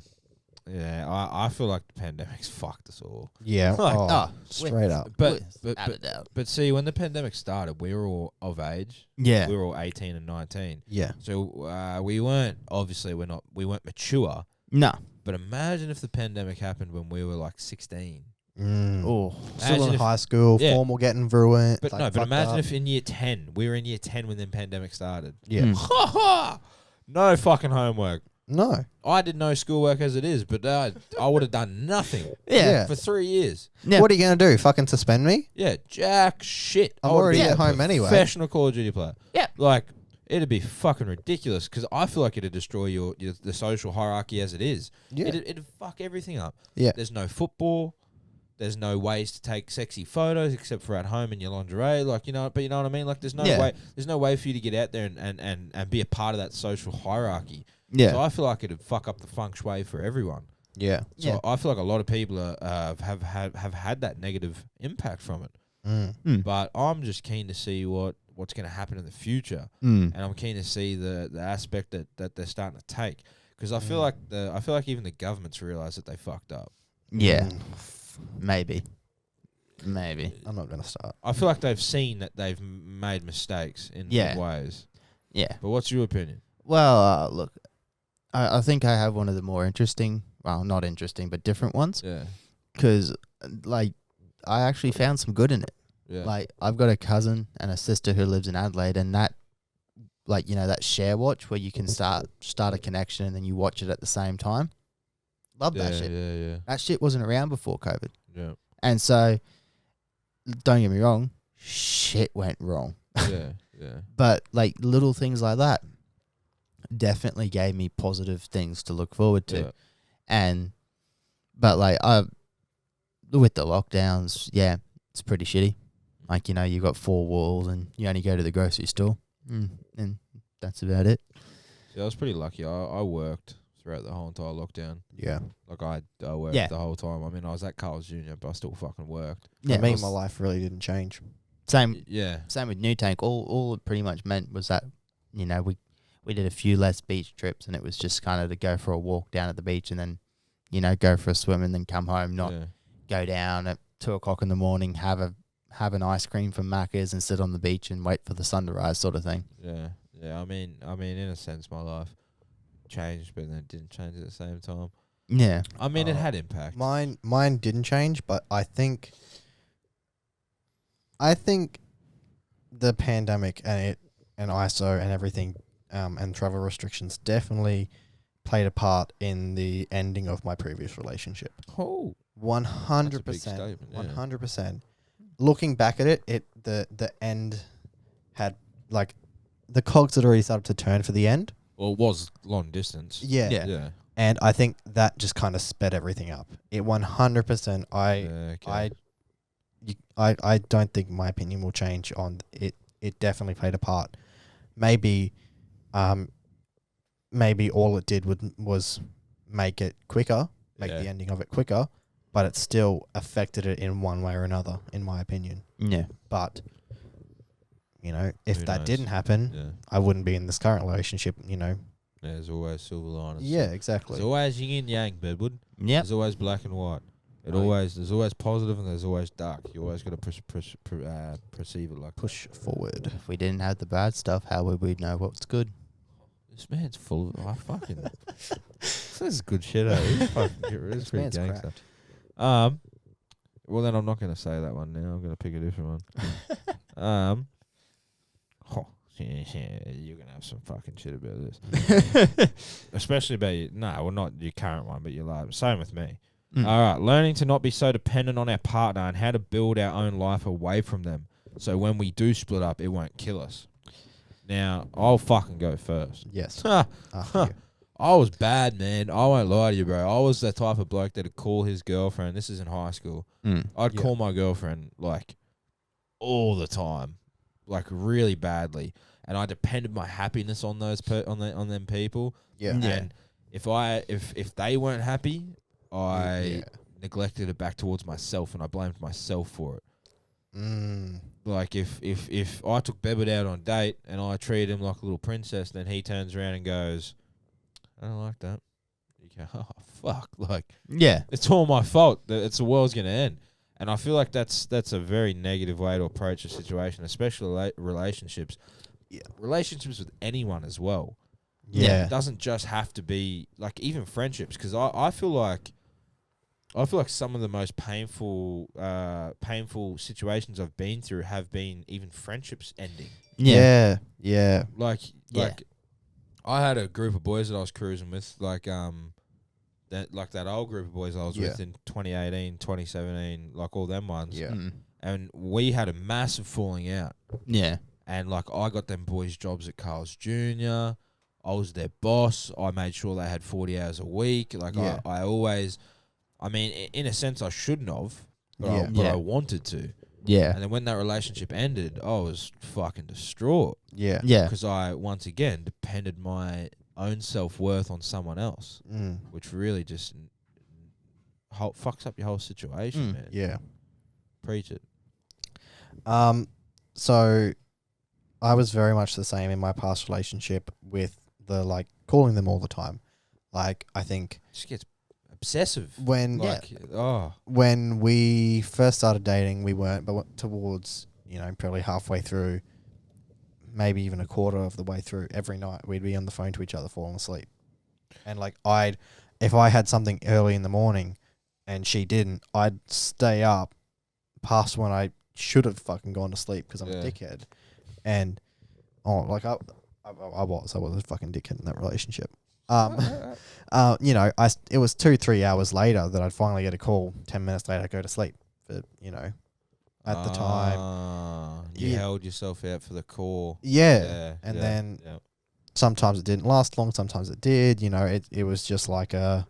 feel like the pandemic's fucked us all. Yeah, Like, straight up. But Without a doubt. but see, when the pandemic started, we were all of age. Yeah. We were all 18 and 19. Yeah. So we weren't mature. No. But imagine if the pandemic happened when we were like 16. Oh. Still Imagine in if- high school, yeah. formal getting ruined. But like, no, but fucked imagine up. if in year 10, we were in year 10 when the pandemic started. Yeah. Ha ha! No fucking homework. No. I did no schoolwork as it is, but I would have done nothing Yeah. for 3 years. Yeah. What are you going to do? Fucking suspend me? Yeah, jack shit. I'm I would've already been at a home anyway. Professional Call of Duty player. Yeah. Like, it'd be fucking ridiculous because I feel like it'd destroy the social hierarchy as it is. Yeah. It'd fuck everything up. Yeah. There's no football. There's no ways to take sexy photos except for at home in your lingerie. Like, but you know what I mean? Like, there's no way. There's no way for you to get out there and be a part of that social hierarchy. Yeah. So I feel like it'd fuck up the feng shui for everyone. Yeah. So I feel like a lot of people have had that negative impact from it. Mm. But I'm just keen to see what's going to happen in the future, Mm. and I'm keen to see the aspect that they're starting to take, because I feel like even the government's realised that they fucked up. Yeah. Mm. Maybe. Maybe. I'm not going to start. I feel like they've seen that they've made mistakes in ways. Yeah. But what's your opinion? Well, look, I think I have one of the more interesting, well, not interesting, but different ones. Yeah, Because, like, I actually found some good in it. yeah, Like, I've got a cousin and a sister who lives in Adelaide, and that, like, that share watch where you can start a connection and then you watch it at the same time. Love that shit. yeah, That shit wasn't around before COVID. yeah, And so, don't get me wrong, shit went wrong. yeah, yeah. But, like, little things like that definitely gave me positive things to look forward to. Yeah. But, like, with the lockdowns, yeah, it's pretty shitty. Like, you got 4 walls and you only go to the grocery store. And that's about it. See, I was pretty lucky. I worked throughout the whole entire lockdown. Yeah. Like, I worked Yeah. the whole time. I mean, I was at Carl's Jr., but I still fucking worked. Yeah, For me, it was- my life really didn't change. Same Yeah. with New Tank. All it pretty much meant was that, we did a few less beach trips, and it was just kind of to go for a walk down at the beach and then, go for a swim and then come home, not Yeah. go down at 2:00 in the morning, have an ice cream from Macca's and sit on the beach and wait for the sun to rise, sort of thing. Yeah, yeah. I mean, in a sense, my life changed, but then it didn't change at the same time. Yeah. I mean, it had impact. Mine didn't change, but I think the pandemic and ISO and everything, and travel restrictions definitely played a part in the ending of my previous relationship. Oh, 100%. statement, yeah. 100%. Looking back at it, the end had, like, the cogs had already started to turn for the end. well, it was long distance. Yeah. Yeah. Yeah. And I think that just kind of sped everything up. It 100%. Okay. I don't think my opinion will change on it. It definitely played a part. Maybe all it did was make it quicker, make Yeah. the ending of it quicker, but it still affected it in one way or another, in my opinion. Yeah. But, if Who that knows? didn't happen, Yeah. I wouldn't be in this current relationship, There's always silver linings. Yeah, exactly. There's always yin and yang, Bedward. Yep. There's always black and white. Oh, There's always positive and there's always dark. You always got to perceive it like Push forward. If we didn't have the bad stuff, how would we know what's good? This man's full of fucking. This is good shit. He's fucking. It's pretty man's gangster. cracked. Well then I'm not going to say that one now. I'm going to pick a different one. You're going to have some fucking shit about this. Especially about you. No, well, not your current one, but your last. Same with me. All right. Learning to not be so dependent on our partner and how to build our own life away from them. So when we do split up, it won't kill us. Now, I'll fucking go first. Yes. Huh. I was bad, man. I won't lie to you, bro. I was the type of bloke that'd call his girlfriend. This is in high school. I'd Yeah. call my girlfriend, like, all the time. Like, really badly. And I depended my happiness on those on them people. Yeah. And if they weren't happy, I neglected it back towards myself, and I blamed myself for it. Like, if I took Bedward out on a date and I treated him like a little princess, then he turns around and goes, I don't like that. You go, oh, fuck. Like, Yeah. it's all my fault. The world's going to end. And I feel like that's a very negative way to approach a situation, especially relationships. Yeah. Relationships with anyone as well. Yeah. It doesn't just have to be, like, even friendships, because I feel like some of the most painful situations I've been through have been even friendships ending. Yeah. Yeah. Like I had a group of boys that I was cruising with, that old group of boys I was with in 2018, 2017, like all them ones. Yeah. And we had a massive falling out. Yeah. And like I got them boys jobs at Carl's Jr. I was their boss. I made sure they had 40 hours a week. Like Yeah. I always, I mean, in a sense, I shouldn't have, but, Yeah. I wanted to. Yeah. And then when that relationship ended, I was fucking distraught Yeah. Yeah. because I once again depended my own self-worth on someone else, which really just fucks up your whole situation, man. Yeah. Preach it. So I was very much the same in my past relationship with the like calling them all the time. Like I think Just gets obsessive. when when we first started dating, we weren't, but towards, probably halfway through, maybe even a quarter of the way through, every night we'd be on the phone to each other falling asleep. And like if I had something early in the morning and she didn't, I'd stay up past when I should have fucking gone to sleep because I'm a dickhead. And I was a fucking dickhead in that relationship. It was 2-3 hours later that I'd finally get a call. 10 minutes later, I'd go to sleep. But at the time, you held yourself out for the call. Then sometimes it didn't last long. Sometimes it did. It was just like I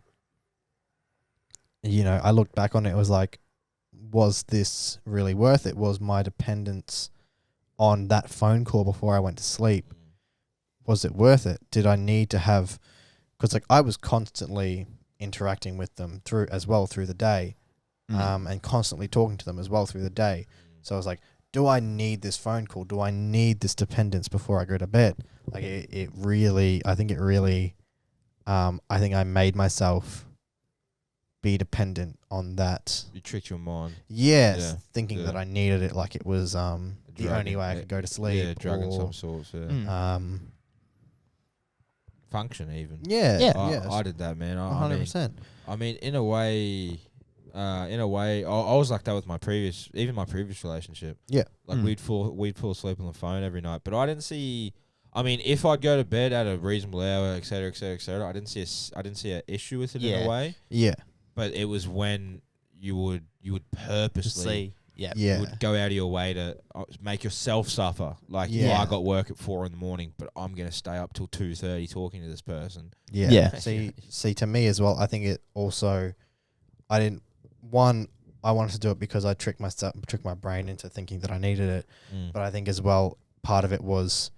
looked back on it. It was like, was this really worth it? Was my dependence on that phone call before I went to sleep, was it worth it? Did I need to have, because like I was constantly interacting with them through the day, and constantly talking to them as well through the day. So I was like, do I need this phone call? Do I need this dependence before I go to bed? Like I think I made myself be dependent on that. You tricked your mind. Yes, thinking that I needed it, like it was the only way I could go to sleep. Yeah, drug of some sort. Function even. I did that, man. 100%. I mean, in a way, I was like that with my previous relationship. Yeah, like we'd fall asleep on the phone every night, but I didn't see. I mean, if I'd go to bed at a reasonable hour, et cetera, I didn't see an issue with it in a way. Yeah, but it was when you would purposely. You would go out of your way to make yourself suffer. Like, I got work at 4 a.m, but I'm going to stay up till 2:30 talking to this person. Yeah. See, to me as well, I think it also, I wanted to do it because I tricked my brain into thinking that I needed it. But I think as well, part of it was,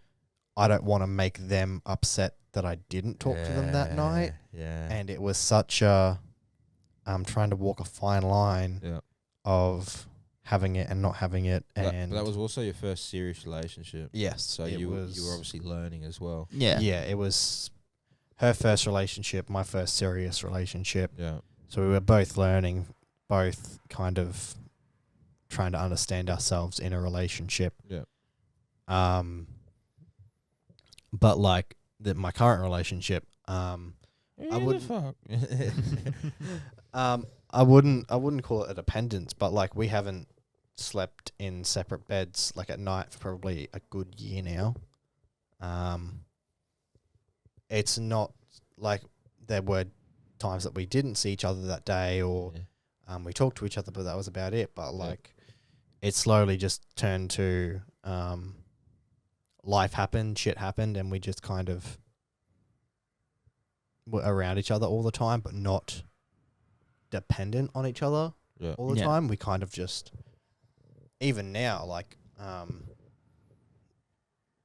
I don't want to make them upset that I didn't talk to them that night. Yeah. And it was such I'm trying to walk a fine line of having it and not having it. But that was also your first serious relationship. Yes. So you were obviously learning as well. Yeah. Yeah, it was her first relationship, my first serious relationship. Yeah. So we were both learning, both kind of trying to understand ourselves in a relationship. Yeah. But like my current relationship, I wouldn't call it a dependence, but like we haven't slept in separate beds like at night for probably a good year now. It's not like there were times that we didn't see each other that day, or we talked to each other, but that was about it. But like it slowly just turned to life happened, shit happened, and we just kind of were around each other all the time, but not dependent on each other all the time. We kind of just, even now, like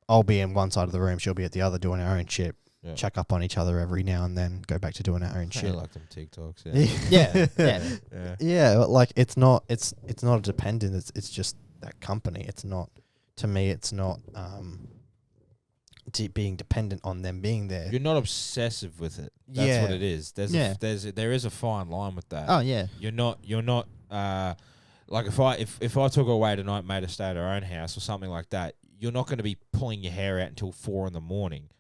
I'll be in one side of the room, she'll be at the other doing her own shit. Check up on each other every now and then, go back to doing our own shit. Like them TikToks. But like it's not a dependent. It's just that company. It's not, to me, it's not being dependent on them being there. You're not obsessive with it. That's what it is. There is a fine line with that. Oh yeah. You're not like if I took her away tonight, made her stay at her own house or something like that, you're not going to be pulling your hair out until 4 a.m.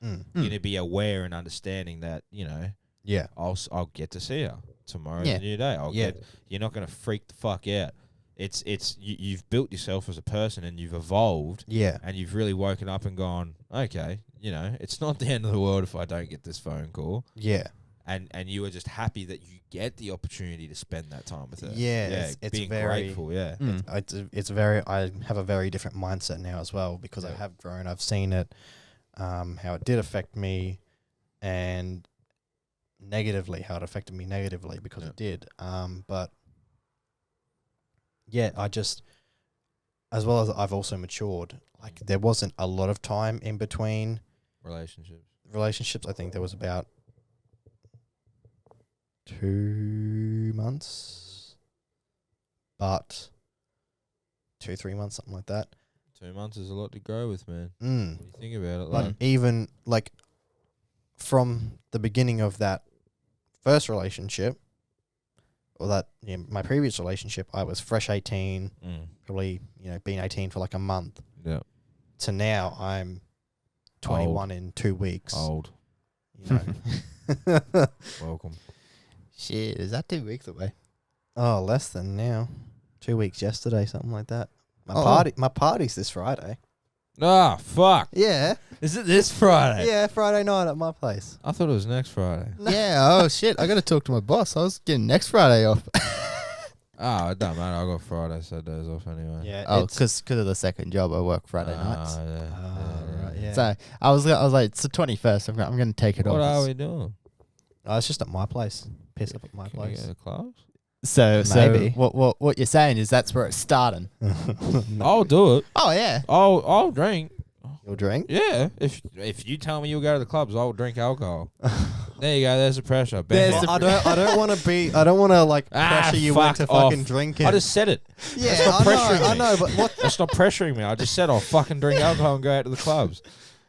You're going to be aware and understanding that, I'll get to see her tomorrow. A new day. You're not going to freak the fuck out. you've built yourself as a person and you've evolved. Yeah. And you've really woken up and gone, okay, it's not the end of the world if I don't get this phone call. Yeah. And you are just happy that you get the opportunity to spend that time with her. Yeah, it's being very grateful. Yeah, it's very. I have a very different mindset now as well because I have grown. I've seen it, how it did affect me, and negatively how it affected me negatively because it did. But yeah, I just, as well as I've also matured. Like there wasn't a lot of time in between relationships. I think there was about 2 months, but 2-3 months, something like that. 2 months is a lot to grow with, man. Mm. When you think about it, But even like from the beginning of that first relationship, or that my previous relationship, I was fresh 18, probably been 18 for like a month. Yeah. To now I'm 21 in 2 weeks. Old. Welcome. Shit, is that 2 weeks away? Oh, less than now. 2 weeks yesterday, something like that. My party's this Friday. Ah, fuck. Yeah. Is it this Friday? Yeah, Friday night at my place. I thought it was next Friday. Yeah, oh shit, I got to talk to my boss. I was getting next Friday off. Oh, it don't matter. I got Friday, Saturdays off anyway. Yeah. Oh, because of the second job, I work Friday nights. Right, yeah. So I was like, it's the 21st. I'm going to take it off. What are we doing? Oh, it's just at my place. Piss up at my Can we place. go to clubs? So Maybe. what you're saying is that's where it's starting. I'll do it. Oh yeah. I'll drink. You'll drink? Yeah. If you tell me you'll go to the clubs, I'll drink alcohol. There you go. There's the pressure. Well, I don't want to like pressure you fuck into off. fucking drinking. I just said it. Yeah, That's not pressuring me. I know, but what? That's not pressuring me. I just said I'll fucking drink alcohol and go out to the clubs.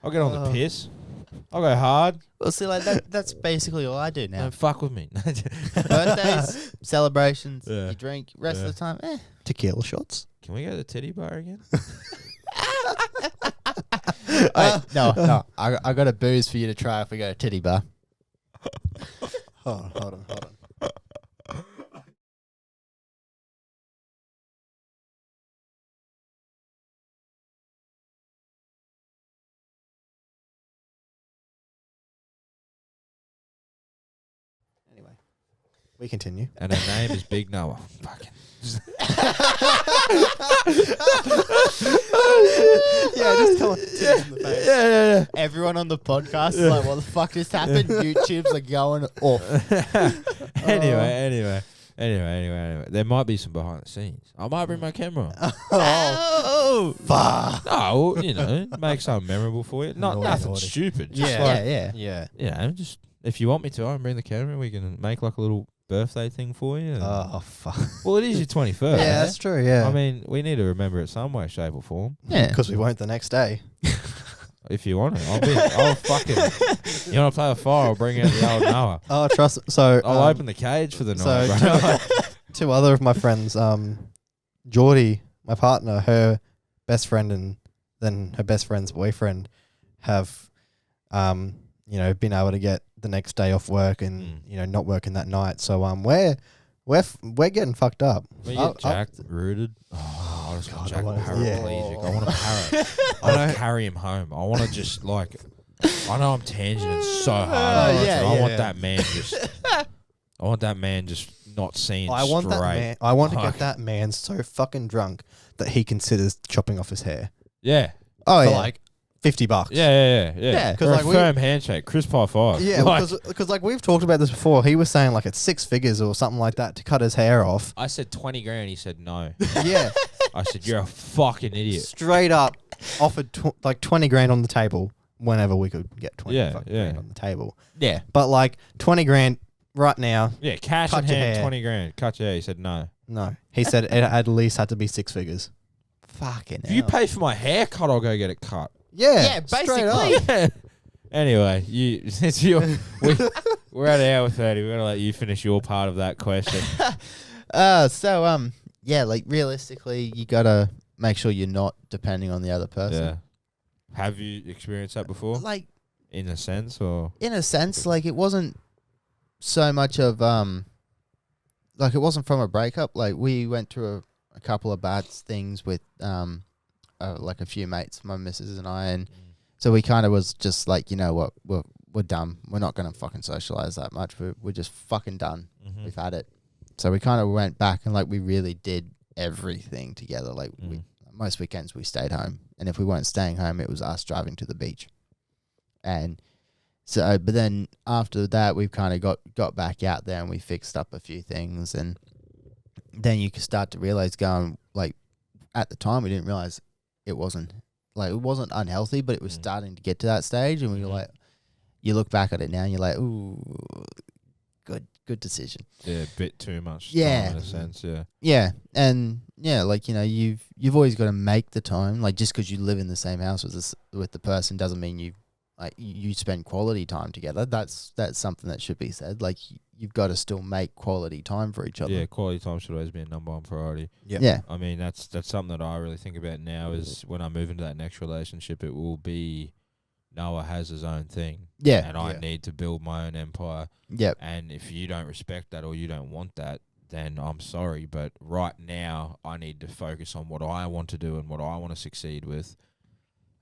I'll get on the piss. I'll go hard. Well, see, like that's basically all I do now. Don't fuck with me. Birthdays, celebrations, Yeah. you drink. Rest of the time, Tequila shots? Can we go to the titty bar again? Wait, no. I got a booze for you to try if we go to titty bar. Hold on. Anyway, we continue. And her name is Big Noah. Fucking. Yeah, just come on. Titties in the face. Yeah. Everyone on the podcast is like, what the fuck just happened? YouTube's are going off. Anyway. There might be some behind the scenes. I might bring my camera. Oh, fuck. No, make something memorable for you. Naughty, Nothing naughty. stupid. Just Yeah. like, just if you want me to, I can bring the camera. We can make like a little birthday thing for you. Oh, fuck. Well, it is your 21st. Yeah, that's true, yeah. I mean, we need to remember it some way, shape, or form. Yeah. Because we won't the next day. If you want it, I'll fucking. You want to play a fire? I'll bring out the old Noah. Oh, trust. So I'll open the cage for the night, so bro. two other of my friends, Geordie, my partner, her best friend, and then her best friend's boyfriend have, been able to get the next day off work and not working that night. So we're getting fucked up. We get jacked, rooted. Oh, I just want Jack paraplegic. I want to I want to carry him home. I want to just like. I know I'm tangenting so hard. I want that man just. I want that man just not seeing I want straight. that man. I want to get that man so fucking drunk that he considers chopping off his hair. Yeah. Oh, for yeah. like $50. Yeah, Because like firm handshake, crisp high five. Yeah, Like, because like we've talked about this before. He was saying like it's 6 figures or something like that to cut his hair off. I said 20 grand. He said no. Yeah, I said you're a fucking idiot. straight up offered like 20 grand on the table whenever we could get 20 fucking grand on the table. Yeah. But like 20 grand right now. Yeah, cash Cut in your hand, hair. 20 grand. Cut your hair. He said no. No, he said it at least had to be 6 figures. Fucking If you pay for my haircut, I'll go get it cut. Yeah, basically. straight up. Yeah. Anyway, we're at hour 30. We're gonna let you finish your part of that question. Yeah, like realistically, you gotta make sure you're not depending on the other person. Yeah. Have you experienced that before? Like, In a sense, or in a sense, like it wasn't so much of like it wasn't from a breakup. Like we went through a couple of bad things with like a few mates, my missus and I, and so we kind of was just like, you know what, we're done. We're not gonna fucking socialize that much. We're just fucking done. Mm-hmm. We've had it. So we kind of went back and like we really did everything together. Like most weekends we stayed home, and if we weren't staying home, it was us driving to the beach. And so, but then after that, we've kind of got back out there and we fixed up a few things, and then you can start to realize going like at the time we didn't realize it wasn't unhealthy, but it was starting to get to that stage, and we were like, you look back at it now and you're like, ooh, good decision. Yeah, a bit too much. Yeah. Time in a sense. Yeah. Yeah, and yeah, like, you know, you've always got to make the time. Like, just because you live in the same house with the person doesn't mean you spend quality time together. That's something that should be said. Like, you've got to still make quality time for each other. Yeah, quality time should always be a number one priority. Yep. Yeah. I mean, that's something that I really think about now is when I move into that next relationship, it will be Noah has his own thing. Yeah. And I need to build my own empire. Yep. And if you don't respect that or you don't want that, then I'm sorry. But right now, I need to focus on what I want to do and what I want to succeed with.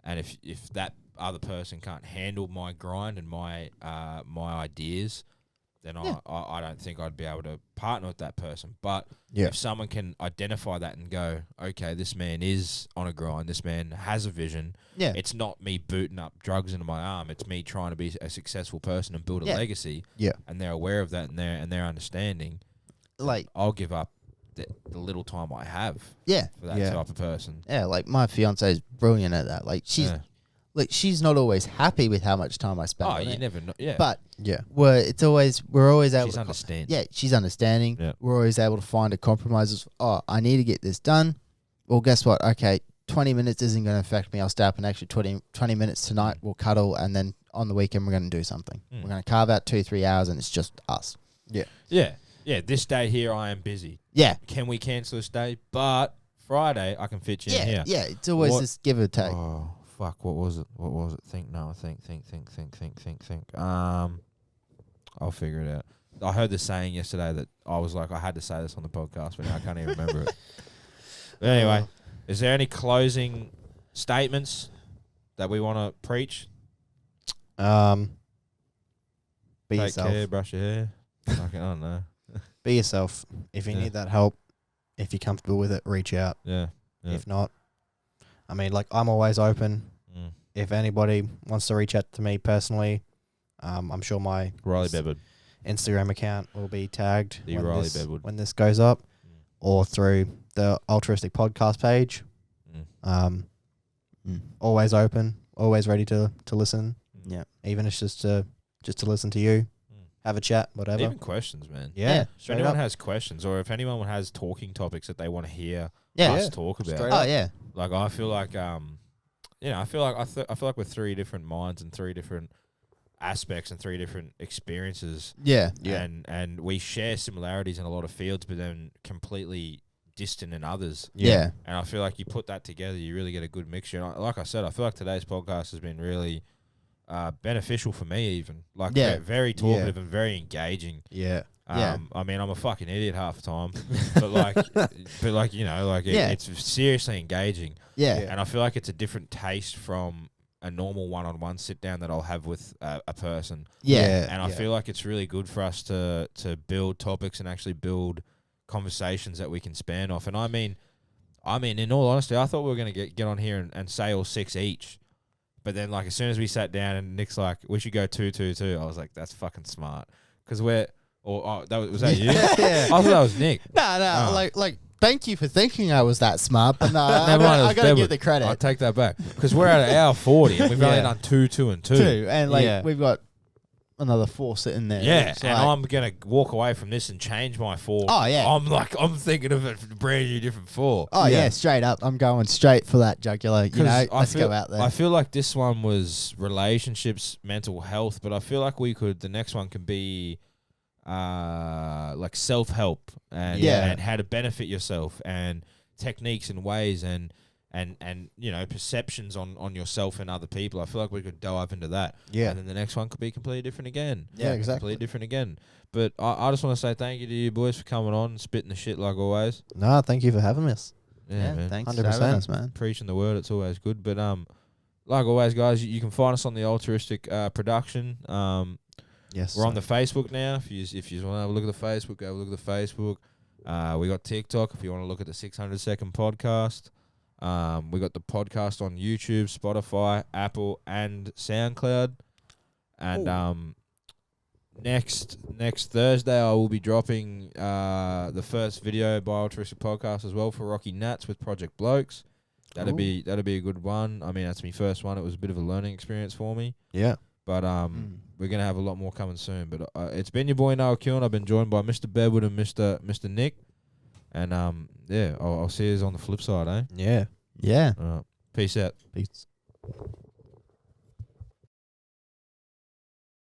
And if that other person can't handle my grind and my ideas, then I don't think I'd be able to partner with that person. But if someone can identify that and go, okay, this man is on a grind, this man has a vision. Yeah. It's not me booting up drugs into my arm. It's me trying to be a successful person and build a legacy. Yeah. And they're aware of that and they're understanding. Like, I'll give up the little time I have yeah. for that type of person. Yeah, like my fiance is brilliant at that. Like she's not always happy with how much time I spend. Oh, on you it. never know. Yeah. But we're always able She's to understanding. Yeah, she's understanding. Yeah. We're always able to find a compromise. Oh, I need to get this done. Well, guess what? Okay, 20 minutes isn't going to affect me. I'll stay up an extra 20 minutes tonight. We'll cuddle, and then on the weekend we're going to do something. We're going to carve out 2-3 hours, and it's just us. Yeah. Yeah. Yeah, this day here I am busy. Yeah. Can we cancel this day? But Friday I can fit you in here. Yeah, it's always this give or take. Oh, fuck. What was it? Think. I'll figure it out. I heard the saying yesterday that I was like, I had to say this on the podcast, but now I can't even remember it. But anyway, is there any closing statements that we want to preach? Be Take yourself. care, brush your hair. Fucking, I don't know. Be yourself. If you need that help, if you're comfortable with it, reach out. Yeah. If not, I mean, like, I'm always open. If anybody wants to reach out to me personally, I'm sure my Riley Bedward. Instagram account will be tagged Bedward. when this goes up, or through the Altruistic Podcast page. Always open, always ready to listen. Yeah. Even if it's just to listen to you, have a chat, whatever. Even questions, man. Yeah. If anyone has questions, or if anyone has talking topics that they want to hear us talk about, Straight Oh up. yeah. like I feel like I feel like we're three different minds and three different aspects and three different experiences. Yeah. And we share similarities in a lot of fields, but then completely distant in others. Yeah. And I feel like you put that together, you really get a good mixture. And like I said, I feel like today's podcast has been really beneficial for me, even very talkative and very engaging. Yeah. Yeah. I mean, I'm a fucking idiot half the time, but you know, like it's seriously engaging. Yeah. And I feel like it's a different taste from a normal one-on-one sit down that I'll have with a person. Yeah. And I feel like it's really good for us to build topics and actually build conversations that we can span off. And I mean, in all honesty, I thought we were going to get on here and say all 6 each. But then, like, as soon as we sat down and Nick's like, we should go 2-2-2, I was like, that's fucking smart. Because was that you? Yeah. I thought that was Nick. No, like, thank you for thinking I was that smart, but no, Never mind, it I was gotta Bedward. give the credit. I'll take that back. Because we're at an hour 40 and we've only done 2, 2, and 2. Two, and like, Yeah. we've got another 4 sitting there. Yeah, It's and like- I'm going to walk away from this and change my 4. Oh, yeah. I'm thinking of a brand new different 4. Oh yeah, straight up. I'm going straight for that jugular. You know, let's go out there. I feel like this one was relationships, mental health, but I feel like the next one can be like self-help and how to benefit yourself and techniques and ways and and you know, perceptions on yourself and other people. I feel like we could dive into that. Yeah. And then the next one could be completely different again. Yeah, exactly. Completely different again. But I just want to say thank you to you boys for coming on and spitting the shit like always. No, thank you for having us. Yeah, man. Thanks for 100%. having us, man. Preaching the word, it's always good. But like always, guys, you can find us on the Altruistic production. Yes. We're on the Facebook now. If you want to have a look at the Facebook, go have a look at the Facebook. We got TikTok if you want to look at the 600 Second Podcast. We got the podcast on YouTube, Spotify, Apple, and SoundCloud. And next Thursday, I will be dropping the first video by Altruistic Podcast as well for Rocky Nats with Project Blokes. That'll be a good one. I mean, that's my first one. It was a bit of a learning experience for me. Yeah. But we're gonna have a lot more coming soon. But it's been your boy Noah Keune. I've been joined by Mr. Bedward and Mr. Nick. And yeah, I'll see you on the flip side, eh? Yeah. Yeah. Peace out. Peace.